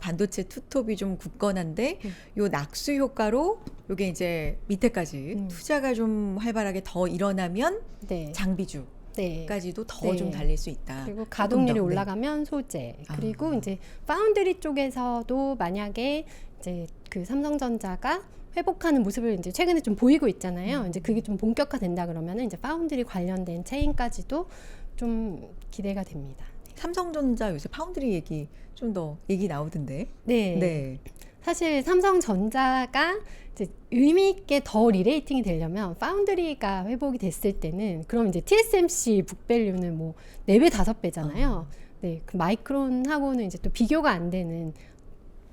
반도체 투톱이 좀 굳건한데 요 낙수 효과로 요게 이제 밑에까지 투자가 좀 활발하게 더 일어나면 네. 장비주까지도 네. 더 좀 네. 달릴 수 있다. 그리고 조금 가동률이 더, 네. 올라가면 소재. 그리고 아. 이제 파운드리 쪽에서도 만약에 이제 그 삼성전자가 회복하는 모습을 이제 최근에 좀 보이고 있잖아요. 이제 그게 좀 본격화된다 그러면은 이제 파운드리 관련된 체인까지도 좀 기대가 됩니다. 삼성전자 요새 파운드리 얘기 좀 더 얘기 나오던데. 네. 네. 사실 삼성전자가 이제 의미 있게 더 리레이팅이 되려면 파운드리가 회복이 됐을 때는 그럼 이제 TSMC 북밸류는 뭐 4배, 5배잖아요. 네. 그 마이크론하고는 이제 또 비교가 안 되는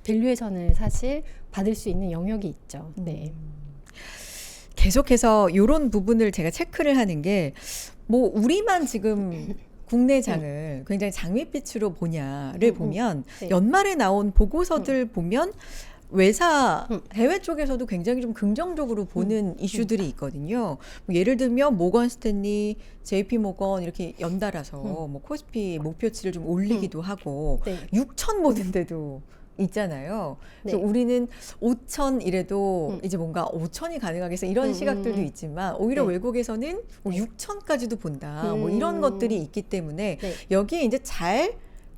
밸류에이션을 사실 받을 수 있는 영역이 있죠. 네. 계속해서 이런 부분을 제가 체크를 하는 게 뭐 우리만 지금 국내장을 굉장히 장밋빛으로 보냐를 보면 네. 연말에 나온 보고서들 보면 외사 해외 쪽에서도 굉장히 좀 긍정적으로 보는 이슈들이 있거든요. 뭐 예를 들면 모건 스탠리, JP 모건 이렇게 연달아서 뭐 코스피 목표치를 좀 올리기도 하고 네. 6천 보는데도 있잖아요. 그래서 네. 우리는 5천 이래도 이제 뭔가 5천이 가능하겠어 이런 시각들도 있지만 오히려 네. 외국에서는 뭐 6천까지도 본다. 뭐 이런 것들이 있기 때문에 네. 여기에 이제 잘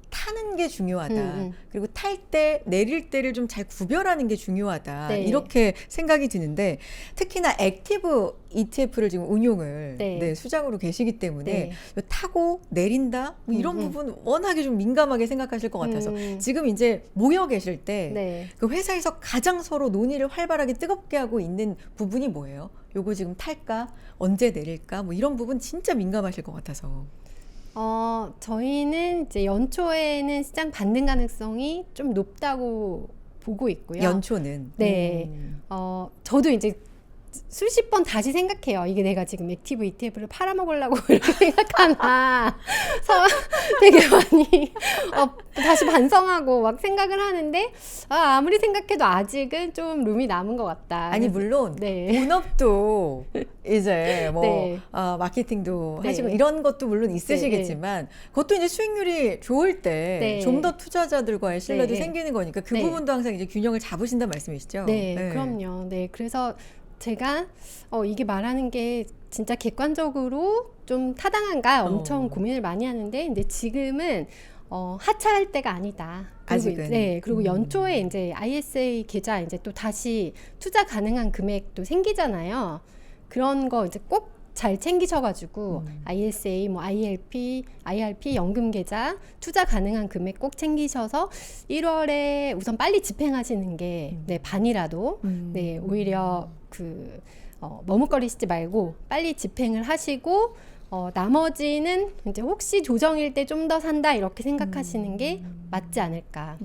타는 게 중요하다. 그리고 탈 때 내릴 때를 좀 잘 구별하는 게 중요하다. 네. 이렇게 생각이 드는데 특히나 액티브 ETF를 지금 운용을 네. 네, 수장으로 계시기 때문에 네. 타고 내린다 뭐 이런 부분 워낙에 좀 민감하게 생각하실 것 같아서 지금 이제 모여 계실 때 네. 그 회사에서 가장 서로 논의를 활발하게 뜨겁게 하고 있는 부분이 뭐예요? 요거 지금 탈까? 언제 내릴까? 뭐 이런 부분 진짜 민감하실 것 같아서. 저희는 이제 연초에는 시장 반등 가능성이 좀 높다고 보고 있고요. 연초는. 네. 저도 이제 수십 번 다시 생각해요. 이게 내가 지금 액티브 ETF를 팔아먹으려고 이렇게 생각하나. 되게 많이 다시 반성하고 막 생각을 하는데 아무리 생각해도 아직은 좀 룸이 남은 것 같다. 아니 물론 네. 본업도 이제 뭐 네. 마케팅도 네. 하시고 이런 것도 물론 있으시겠지만 그것도 이제 수익률이 좋을 때 네. 좀 더 투자자들과의 신뢰도 네. 생기는 거니까 그 네. 부분도 항상 이제 균형을 잡으신다는 말씀이시죠? 네, 그럼요. 네, 그래서 제가 이게 말하는 게 진짜 객관적으로 좀 타당한가 엄청 고민을 많이 하는데, 근데 지금은 하차할 때가 아니다. 그리고 아직은. 네, 그리고 연초에 이제 ISA 계좌 이제 또 다시 투자 가능한 금액도 생기잖아요. 그런 거 이제 꼭 잘 챙기셔가지고 ISA, 뭐 IRP 연금 계좌 투자 가능한 금액 꼭 챙기셔서 1월에 우선 빨리 집행하시는 게 네, 반이라도 네, 오히려 그 머뭇거리시지 말고 빨리 집행을 하시고 나머지는 이제 혹시 조정일 때 좀 더 산다 이렇게 생각하시는 게 맞지 않을까.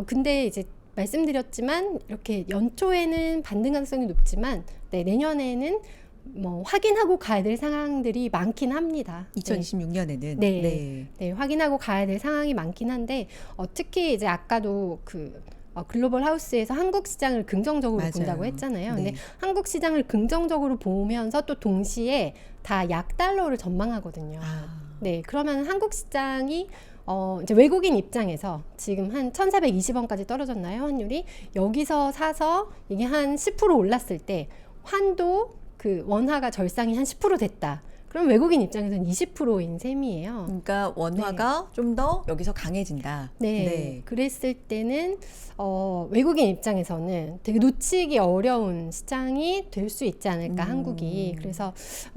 근데 이제 말씀드렸지만 이렇게 연초에는 반등 가능성이 높지만 네, 내년에는 뭐 확인하고 가야 될 상황들이 많긴 합니다. 2026년에는 네, 확인하고 가야 될 상황이 많긴 한데 특히 이제 아까도 그 글로벌 하우스에서 한국 시장을 긍정적으로 맞아요. 본다고 했잖아요. 네. 근데 한국 시장을 긍정적으로 보면서 또 동시에 다 약달러를 전망하거든요. 네, 그러면 한국 시장이 이제 외국인 입장에서 지금 한 1,420원까지 떨어졌나요, 환율이? 여기서 사서 이게 한 10% 올랐을 때 환도 그 원화가 절상이 한 10% 됐다. 그럼 외국인 입장에서는 20%인 셈이에요. 그러니까 원화가 좀 더 여기서 강해진다. 네. 그랬을 때는 외국인 입장에서는 되게 놓치기 어려운 시장이 될 수 있지 않을까, 한국이. 그래서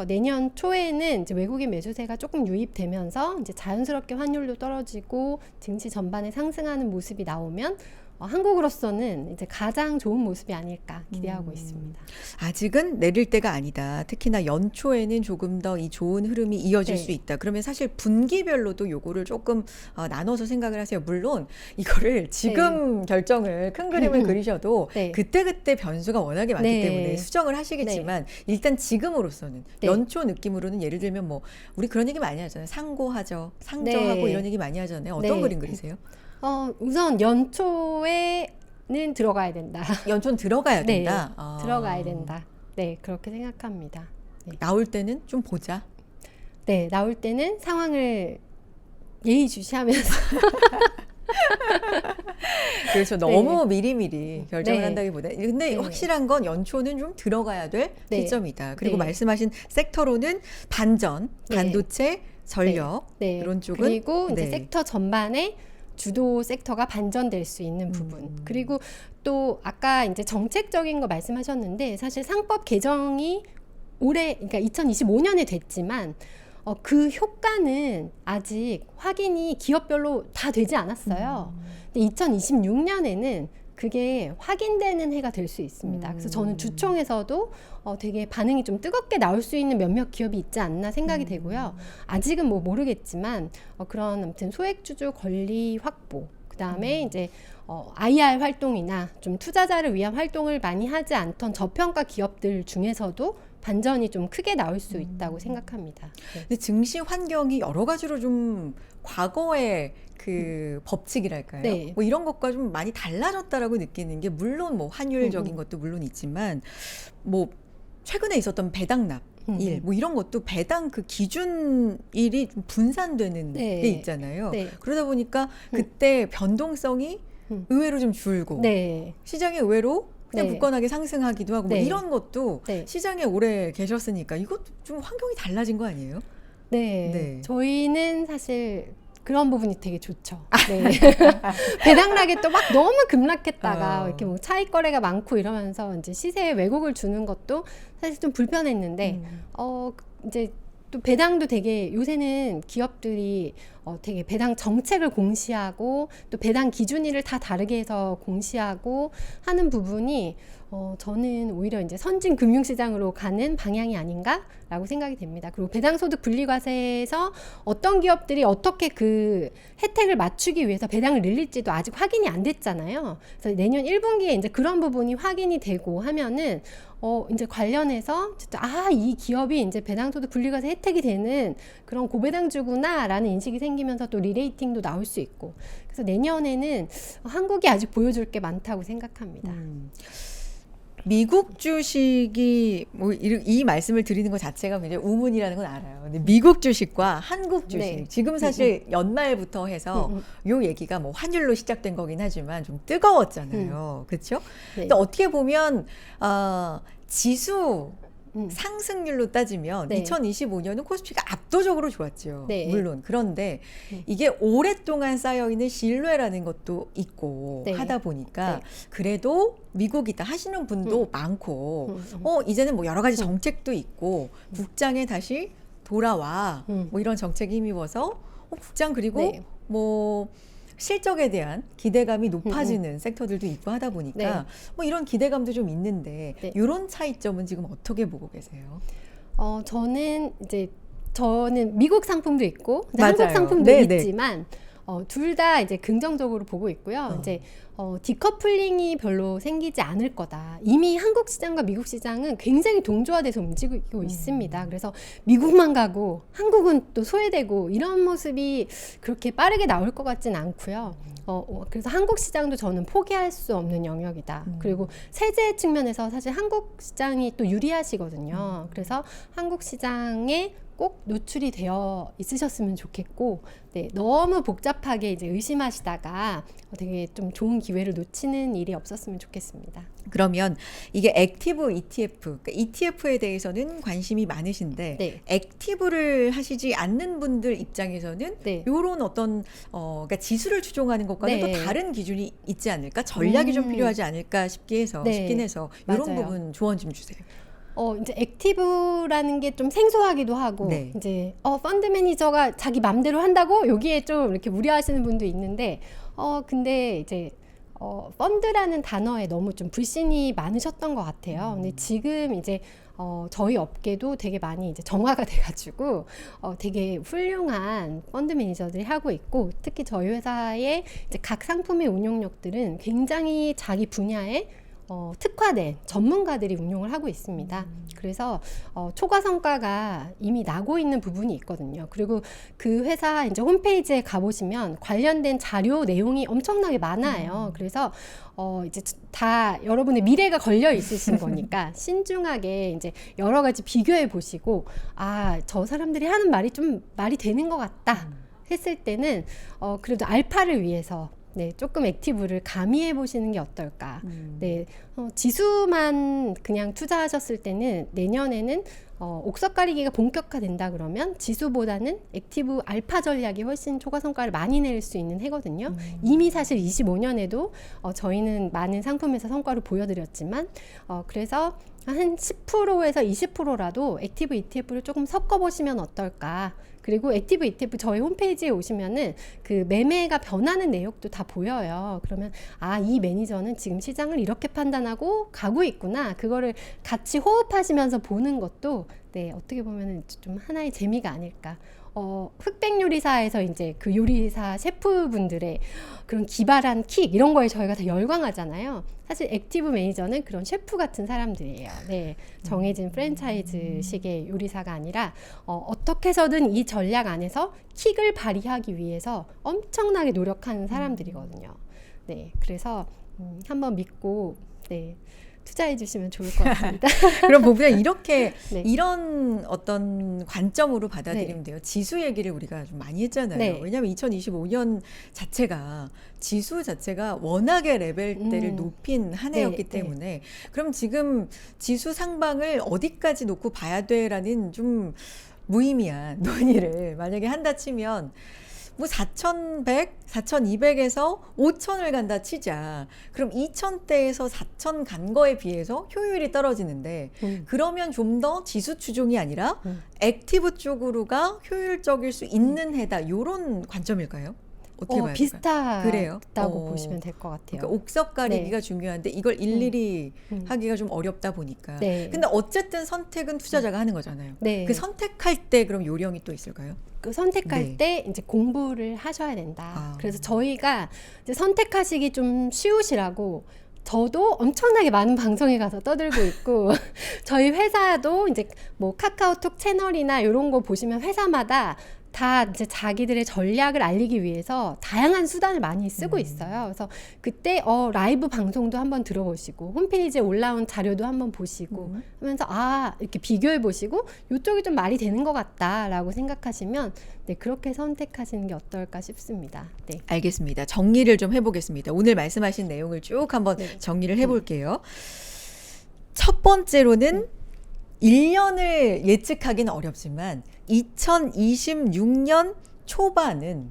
내년 초에는 이제 외국인 매수세가 조금 유입되면서 이제 자연스럽게 환율도 떨어지고 증시 전반에 상승하는 모습이 나오면 한국으로서는 이제 가장 좋은 모습이 아닐까 기대하고 있습니다. 아직은 내릴 때가 아니다. 특히나 연초에는 조금 더 이 좋은 흐름이 이어질 네. 수 있다. 그러면 사실 분기별로도 요거를 조금 나눠서 생각을 하세요. 물론 이거를 지금 결정을 큰 그림을 그리셔도 네. 그때그때 변수가 워낙에 많기 네. 때문에 수정을 하시겠지만 일단 지금으로서는 네. 연초 느낌으로는 예를 들면 뭐 우리 그런 얘기 많이 하잖아요. 상고하죠. 상저하고 네. 이런 얘기 많이 하잖아요. 어떤 네. 그림 그리세요? 우선 연초에는 들어가야 된다. 연초는 들어가야 네, 된다. 들어가야 된다. 네, 그렇게 생각합니다. 네. 나올 때는 좀 보자. 네, 나올 때는 상황을 예의주시하면서 그래서 너무 미리미리 결정을 네. 한다기보다 근데 네. 확실한 건 연초는 좀 들어가야 될 네. 시점이다. 그리고 네. 말씀하신 섹터로는 반전, 네. 반도체, 전력 네. 이런 쪽은 그리고 이제 네. 섹터 전반에 주도 섹터가 반전될 수 있는 부분. 그리고 또 아까 이제 정책적인 거 말씀하셨는데 사실 상법 개정이 올해 그러니까 2025년에 됐지만 그 효과는 아직 확인이 기업별로 다 되지 않았어요. 근데 2026년에는 그게 확인되는 해가 될 수 있습니다. 그래서 저는 주총에서도 되게 반응이 좀 뜨겁게 나올 수 있는 몇몇 기업이 있지 않나 생각이 되고요. 아직은 뭐 모르겠지만 그런 아무튼 소액주주 권리 확보, 그 다음에 이제 IR 활동이나 좀 투자자를 위한 활동을 많이 하지 않던 저평가 기업들 중에서도 반전이 좀 크게 나올 수 있다고 생각합니다. 네. 근데 증시 환경이 여러 가지로 좀 과거의 그 법칙이랄까요? 네. 뭐 이런 것과 좀 많이 달라졌다라고 느끼는 게 물론 뭐 환율적인 것도 물론 있지만 뭐 최근에 있었던 배당납 일, 뭐 이런 것도 배당 그 기준일이 좀 분산되는 네. 게 있잖아요. 네. 그러다 보니까 그때 변동성이 의외로 좀 줄고 네. 시장이 의외로 그냥 네. 굳건하게 상승하기도 하고 뭐 네. 이런 것도 네. 시장에 오래 계셨으니까 이것도 좀 환경이 달라진 거 아니에요? 네. 네. 저희는 사실 그런 부분이 되게 좋죠. 네. 배당락이 또 막 너무 급락했다가 이렇게 뭐 차익 거래가 많고 이러면서 이제 시세에 왜곡을 주는 것도 사실 좀 불편했는데 이제 또 배당도 되게 요새는 기업들이 되게 배당 정책을 공시하고 또 배당 기준일을 다 다르게 해서 공시하고 하는 부분이 저는 오히려 이제 선진 금융시장으로 가는 방향이 아닌가라고 생각이 됩니다. 그리고 배당소득 분리과세에서 어떤 기업들이 어떻게 그 혜택을 맞추기 위해서 배당을 늘릴지도 아직 확인이 안 됐잖아요. 그래서 내년 1분기에 이제 그런 부분이 확인이 되고 하면은 이제 관련해서 이 기업이 이제 배당소득 분리과세 혜택이 되는 그런 고배당주구나라는 인식이 생기면서 또 리레이팅도 나올 수 있고 그래서 내년에는 한국이 아직 보여줄 게 많다고 생각합니다. 미국 주식이 뭐 이 말씀을 드리는 것 자체가 굉장히 우문이라는 건 알아요. 근데 미국 주식과 한국 주식 네. 지금 사실 연말부터 해서 요 얘기가 뭐 환율로 시작된 거긴 하지만 좀 뜨거웠잖아요. 그렇죠? 네. 근데 어떻게 보면 지수 상승률로 따지면 네. 2025년은 코스피가 압도적으로 좋았죠. 네. 물론 그런데 이게 오랫동안 쌓여있는 신뢰라는 것도 있고 네. 하다 보니까 네. 그래도 미국이다 하시는 분도 많고 이제는 뭐 여러 가지 정책도 있고 국장에 다시 돌아와 뭐 이런 정책에 힘입어서 국장 그리고 네. 뭐 실적에 대한 기대감이 높아지는 섹터들도 있고 하다 보니까 네. 뭐 이런 기대감도 좀 있는데 네. 이런 차이점은 지금 어떻게 보고 계세요? 저는 미국 상품도 있고 이제 맞아요. 한국 상품도 네네. 있지만 둘 다 이제 긍정적으로 보고 있고요. 이제 디커플링이 별로 생기지 않을 거다. 이미 한국 시장과 미국 시장은 굉장히 동조화돼서 움직이고 있습니다. 그래서 미국만 가고 한국은 또 소외되고 이런 모습이 그렇게 빠르게 나올 것 같진 않고요. 그래서 한국 시장도 저는 포기할 수 없는 영역이다. 그리고 세제 측면에서 사실 한국 시장이 또 유리하시거든요. 그래서 한국 시장에 꼭 노출이 되어 있으셨으면 좋겠고, 네, 너무 복잡하게 이제 의심하시다가 되게 좀 좋은 기회를 놓치는 일이 없었으면 좋겠습니다. 그러면 이게 액티브 ETF, 그러니까 ETF에 대해서는 관심이 많으신데 네. 액티브를 하시지 않는 분들 입장에서는 네. 이런 어떤 그러니까 지수를 추종하는 것과는 네. 또 다른 기준이 있지 않을까, 전략이 좀 필요하지 않을까 싶긴 해서 이런 맞아요. 부분 조언 좀 주세요. 이제 액티브라는 게 좀 생소하기도 하고, 네. 이제, 펀드 매니저가 자기 맘대로 한다고 여기에 좀 이렇게 우려하시는 분도 있는데, 근데 이제, 펀드라는 단어에 너무 좀 불신이 많으셨던 것 같아요. 근데 지금 이제 저희 업계도 되게 많이 이제 정화가 돼가지고 되게 훌륭한 펀드 매니저들이 하고 있고, 특히 저희 회사의 이제 각 상품의 운용력들은 굉장히 자기 분야에 특화된 전문가들이 운용을 하고 있습니다. 그래서 초과 성과가 이미 나고 있는 부분이 있거든요. 그리고 그 회사 이제 홈페이지에 가보시면 관련된 자료 내용이 엄청나게 많아요. 그래서 이제 다 여러분의 미래가 걸려 있으신 거니까 신중하게 이제 여러 가지 비교해 보시고, 아, 저 사람들이 하는 말이 좀 말이 되는 것 같다 했을 때는 그래도 알파를 위해서 네, 조금 액티브를 가미해 보시는 게 어떨까. 네, 지수만 그냥 투자하셨을 때는 내년에는 옥석 가리기가 본격화된다 그러면 지수보다는 액티브 알파 전략이 훨씬 초과 성과를 많이 낼 수 있는 해거든요. 이미 사실 25년에도 저희는 많은 상품에서 성과를 보여드렸지만 그래서 한 10%에서 20%라도 액티브 ETF를 조금 섞어보시면 어떨까. 그리고 액티브 ETF 저희 홈페이지에 오시면은 그 매매가 변하는 내역도 다 보여요. 그러면 아, 이 매니저는 지금 시장을 이렇게 판단하고 가고 있구나. 그거를 같이 호흡하시면서 보는 것도 네, 어떻게 보면은 좀 하나의 재미가 아닐까. 흑백 요리사에서 이제 그 요리사 셰프분들의 그런 기발한 킥 이런 거에 저희가 다 열광하잖아요. 사실 액티브 매니저는 그런 셰프 같은 사람들이에요. 네, 정해진 프랜차이즈식의 요리사가 아니라 어떻게 해서든 이 전략 안에서 킥을 발휘하기 위해서 엄청나게 노력하는 사람들이거든요. 네, 그래서 한번 믿고 네. 투자해 주시면 좋을 것 같습니다. 그럼 보면 이렇게 네. 이런 어떤 관점으로 받아들이면 네. 돼요. 지수 얘기를 우리가 좀 많이 했잖아요. 네. 왜냐하면 2025년 자체가 지수 자체가 워낙에 레벨대를 높인 한 해였기 네. 때문에 그럼 지금 지수 상방을 어디까지 놓고 봐야 돼라는 좀 무의미한 논의를 만약에 한다 치면 뭐 4,100, 4,200에서 5,000을 간다 치자. 그럼 2,000대에서 4,000 간 거에 비해서 효율이 떨어지는데 그러면 좀 더 지수 추종이 아니라 액티브 쪽으로가 효율적일 수 있는 해다. 요런 관점일까요? 어떻게 봐야 될까요? 그래요? 비슷하다고 보시면 될 것 같아요. 그러니까 옥석 가리기가 네. 중요한데 이걸 일일이 하기가 좀 어렵다 보니까. 네. 근데 어쨌든 선택은 투자자가 하는 거잖아요. 네. 그 선택할 때 그럼 요령이 또 있을까요? 그 선택할 네. 때 이제 공부를 하셔야 된다. 아. 그래서 저희가 이제 선택하시기 좀 쉬우시라고 저도 엄청나게 많은 방송에 가서 떠들고 있고 저희 회사도 이제 뭐 카카오톡 채널이나 이런 거 보시면 회사마다 다 이제 자기들의 전략을 알리기 위해서 다양한 수단을 많이 쓰고 있어요. 그래서 그때 라이브 방송도 한번 들어보시고 홈페이지에 올라온 자료도 한번 보시고 하면서 아, 이렇게 비교해 보시고 이쪽이 좀 말이 되는 것 같다라고 생각하시면 네, 그렇게 선택하시는 게 어떨까 싶습니다. 네. 알겠습니다. 정리를 좀 해보겠습니다. 오늘 말씀하신 내용을 쭉 한번 네. 정리를 해볼게요. 첫 번째로는 1년을 예측하기는 어렵지만 2026년 초반은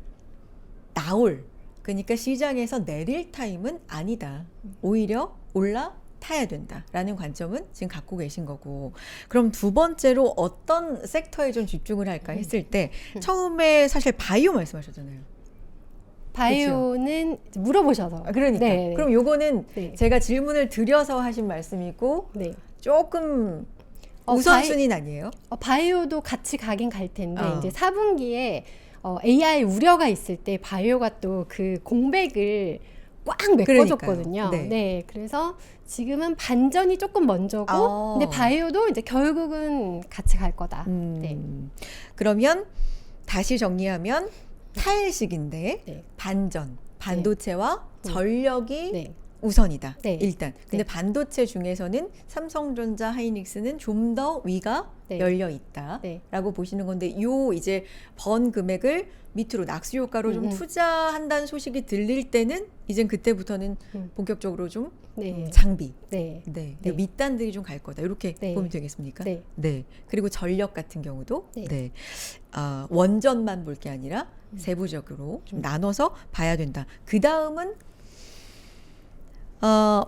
그러니까 시장에서 내릴 타임은 아니다. 오히려 올라타야 된다라는 관점은 지금 갖고 계신 거고, 그럼 두 번째로 어떤 섹터에 좀 집중을 할까 했을 때 처음에 사실 바이오 말씀하셨잖아요. 바이오는 물어보셔서. 그러니까 네. 그럼 요거는 네. 제가 질문을 드려서 하신 말씀이고 네. 조금 우선순위는 아니에요? 바이오도 같이 가긴 갈 텐데 어. 이제 4분기에 AI 우려가 있을 때 바이오가 또 그 공백을 꽉 메꿔줬거든요. 그러니까요. 네. 네, 그래서 지금은 반전이 조금 먼저고, 근데 바이오도 이제 결국은 같이 갈 거다. 네. 그러면 다시 정리하면 탈식인데 네. 반전, 반도체와 전력이 네. 우선이다. 네. 일단. 근데 네. 반도체 중에서는 삼성전자, 하이닉스는 좀 더 위가 네. 열려 있다라고 네. 보시는 건데, 요 이제 번 금액을 밑으로 낙수 효과로 좀 투자한다는 소식이 들릴 때는 이젠 그때부터는 본격적으로 좀 네. 장비, 네. 네, 네. 밑단들이 좀 갈 거다. 이렇게 네. 보면 되겠습니까? 네. 네. 그리고 전력 같은 경우도 네. 네. 원전만 볼 게 아니라 세부적으로 좀 나눠서 봐야 된다. 그 다음은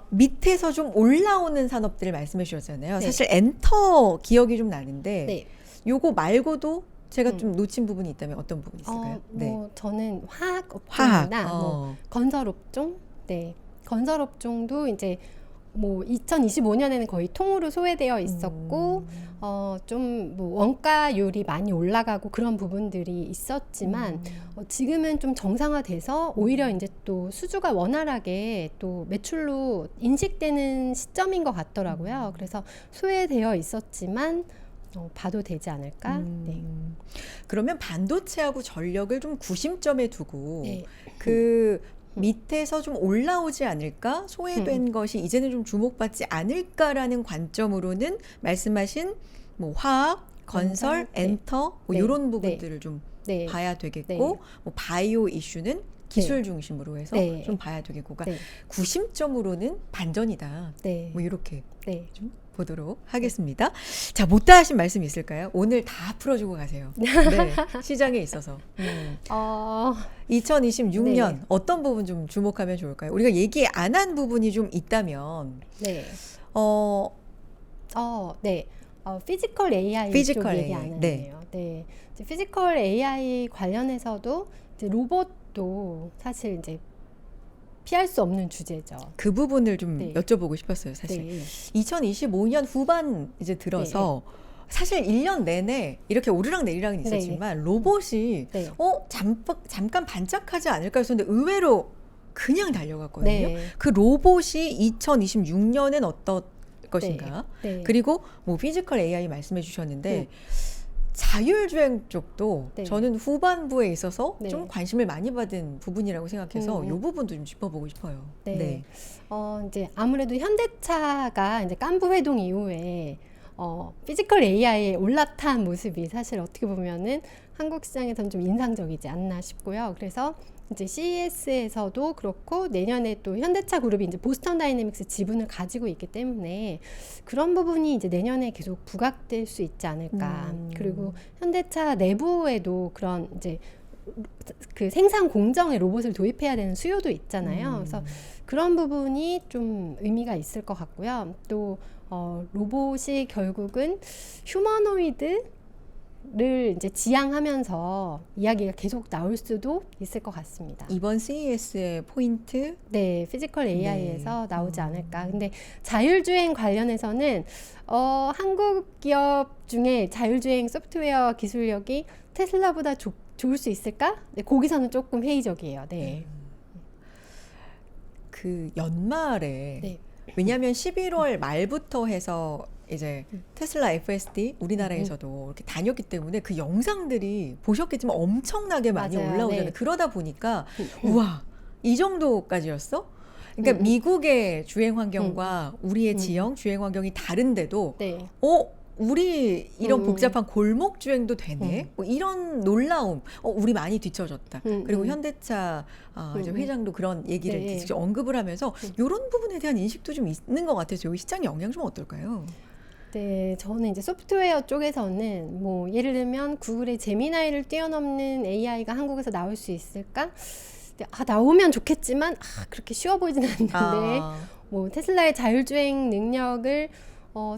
밑에서 좀 올라오는 산업들을 말씀해 주셨잖아요. 네. 사실 엔터 기억이 좀 나는데 네. 요거 말고도 제가 좀 놓친 부분이 있다면 어떤 부분이 있을까요? 뭐 저는 화학 화학, 업종이나 뭐 건설 업종, 네. 건설업종도 이제 뭐 2025년에는 거의 통으로 소외되어 있었고 좀 뭐 원가율이 많이 올라가고 그런 부분들이 있었지만 지금은 좀 정상화돼서 오히려 이제 또 수주가 원활하게 또 매출로 인식되는 시점인 것 같더라고요. 그래서 소외되어 있었지만 봐도 되지 않을까? 네. 그러면 반도체하고 전력을 좀 구심점에 두고 네. 그 밑에서 좀 올라오지 않을까? 소외된 것이 이제는 좀 주목받지 않을까라는 관점으로는 말씀하신 뭐 화학, 건설, 네. 엔터 뭐 네. 이런 네. 부분들을 좀 네. 봐야 되겠고 네. 뭐 바이오 이슈는 기술 중심으로 해서 네. 좀 봐야 되겠고 그러니까 네. 구심점으로는 반전이다. 네. 뭐 이렇게 네. 좀 보도록 하겠습니다. 자, 못다 하신 말씀 있을까요? 오늘 다 풀어주고 가세요. 네, 시장에 있어서. 2026년 네. 어떤 부분 좀 주목하면 좋을까요? 우리가 얘기 안 한 부분이 좀 있다면, 네. 어, 네. 피지컬 AI 피지컬 쪽 얘기 AI, 안 네. 했네요. 네. 이제 피지컬 AI 관련해서도 이제 로봇도 사실 이제 피할 수 없는 주제죠. 그 부분을 좀 네. 여쭤보고 싶었어요, 사실. 네. 2025년 후반 이제 들어서 사실 1년 내내 이렇게 오르락 내리락은 있었지만 로봇이 네. 잠깐 반짝하지 않을까 했었는데 의외로 그냥 달려갔거든요. 네. 그 로봇이 2026년엔 어떤 것인가? 네. 그리고 뭐 피지컬 AI 말씀해 주셨는데 네. 자율주행 쪽도 네. 저는 후반부에 있어서 네. 좀 관심을 많이 받은 부분이라고 생각해서 이 음. 부분도 좀 짚어보고 싶어요. 네. 이제 아무래도 현대차가 이제 깐부 회동 이후에 피지컬 AI에 올라탄 모습이 사실 어떻게 보면은 한국 시장에서는 좀 인상적이지 않나 싶고요. 그래서 이제 CES에서도 그렇고 내년에 또 현대차 그룹이 이제 보스턴 다이내믹스 지분을 가지고 있기 때문에 그런 부분이 이제 내년에 계속 부각될 수 있지 않을까. 그리고 현대차 내부에도 그런 이제 그 생산 공정에 로봇을 도입해야 되는 수요도 있잖아요. 그래서 그런 부분이 좀 의미가 있을 것 같고요. 또 로봇이 결국은 휴머노이드를 이제 지향하면서 이야기가 계속 나올 수도 있을 것 같습니다. 이번 CES의 포인트 네, 피지컬 AI에서 나오지 않을까. 근데 자율주행 관련해서는 한국 기업 중에 자율주행 소프트웨어 기술력이 테슬라보다 좋을 수 있을까? 네, 거기서는 조금 회의적이에요. 네. 그 연말에 네. 왜냐하면 11월 말부터 해서 이제 테슬라 FSD 우리나라에서도 이렇게 다녔기 때문에 그 영상들이 보셨겠지만 엄청나게 많이 맞아요. 올라오잖아요. 네. 그러다 보니까 우와 이 정도까지였어? 그러니까 미국의 주행 환경과 우리의 지형 주행 환경이 다른데도 네. 우리 이런 복잡한 골목 주행도 되네. 뭐 이런 놀라움. 우리 많이 뒤처졌다. 그리고 현대차 이제 회장도 그런 얘기를 네. 직접 언급을 하면서 이런 부분에 대한 인식도 좀 있는 것 같아서 여기 시장 영향 좀 어떨까요? 네, 저는 이제 소프트웨어 쪽에서는 뭐 예를 들면 구글의 제미나이를 뛰어넘는 AI가 한국에서 나올 수 있을까? 네, 나오면 좋겠지만 그렇게 쉬워 보이진 않는데 뭐 테슬라의 자율주행 능력을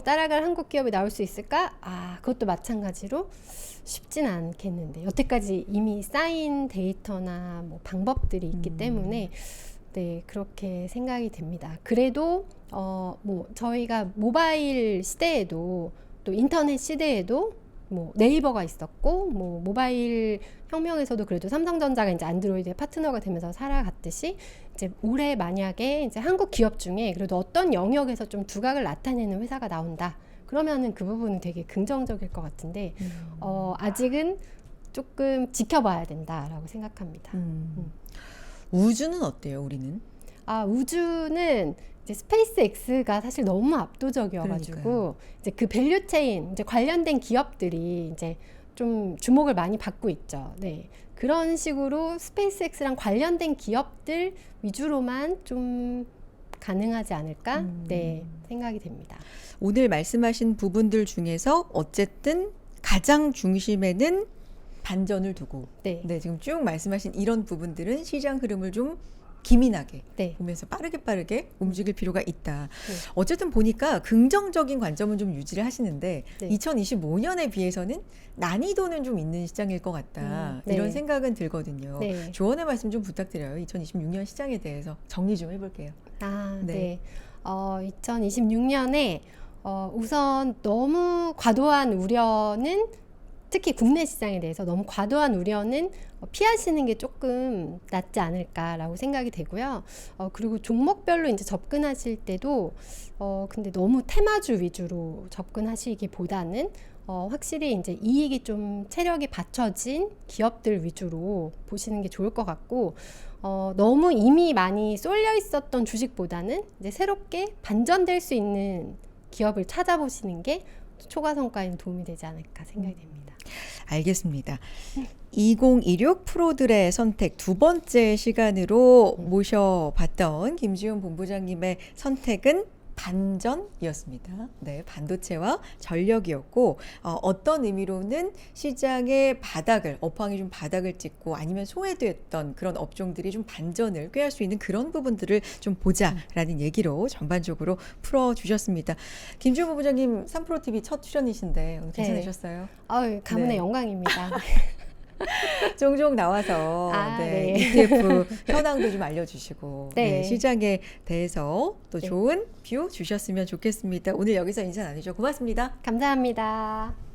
따라갈 한국 기업이 나올 수 있을까? 그것도 마찬가지로 쉽진 않겠는데 여태까지 이미 쌓인 데이터나 뭐 방법들이 있기 때문에 네, 그렇게 생각이 됩니다. 그래도 뭐 저희가 모바일 시대에도 또 인터넷 시대에도 뭐 네이버가 있었고 뭐 모바일 혁명에서도 그래도 삼성전자가 이제 안드로이드의 파트너가 되면서 살아갔듯이 이제 올해 만약에 이제 한국 기업 중에 그래도 어떤 영역에서 좀 두각을 나타내는 회사가 나온다. 그러면은 그 부분은 되게 긍정적일 것 같은데 아직은 조금 지켜봐야 된다라고 생각합니다. 우주는 어때요, 우리는? 우주는 이제 스페이스 X가 사실 너무 압도적이어가지고 그러니까요. 이제 그 밸류 체인 이제 관련된 기업들이 이제 좀 주목을 많이 받고 있죠. 네. 그런 식으로 스페이스 X랑 관련된 기업들 위주로만 좀 가능하지 않을까? 네, 생각이 됩니다. 오늘 말씀하신 부분들 중에서 어쨌든 가장 중심에는 반전을 두고 네. 지금 쭉 말씀하신 이런 부분들은 시장 흐름을 좀 기민하게 네. 보면서 빠르게 움직일 필요가 있다. 네. 어쨌든 보니까 긍정적인 관점은 좀 유지를 하시는데 네. 2025년에 비해서는 난이도는 좀 있는 시장일 것 같다. 네. 이런 생각은 들거든요. 네. 조언의 말씀 좀 부탁드려요. 2026년 시장에 대해서 정리 좀 해볼게요. 아, 네. 네. 2026년에 우선 너무 과도한 우려는 특히 국내 시장에 대해서 너무 과도한 우려는 피하시는 게 조금 낫지 않을까라고 생각이 되고요. 그리고 종목별로 이제 접근하실 때도 근데 너무 테마주 위주로 접근하시기보다는 확실히 이제 이익이 좀 체력이 받쳐진 기업들 위주로 보시는 게 좋을 것 같고, 너무 이미 많이 쏠려 있었던 주식보다는 이제 새롭게 반전될 수 있는 기업을 찾아보시는 게 초과 성과에 도움이 되지 않을까 생각이 됩니다. 알겠습니다. 2026 프로들의 선택 두 번째 시간으로 모셔봤던 김지훈 본부장님의 선택은 반전이었습니다. 네, 반도체와 전력이었고 어떤 의미로는 시장의 바닥을 업황이 좀 바닥을 찍고 아니면 소외됐던 그런 업종들이 좀 반전을 꾀할 수 있는 그런 부분들을 좀 보자라는 얘기로 전반적으로 풀어주셨습니다. 김지훈 본부장님 3프로TV 첫 출연이신데 오늘 괜찮으셨어요? 가문의 네. 영광입니다. 종종 나와서 네. ETF 현황도 좀 알려주시고 네. 시장에 대해서 또 네. 좋은 뷰 주셨으면 좋겠습니다. 오늘 여기서 인사 나누죠. 고맙습니다. 감사합니다.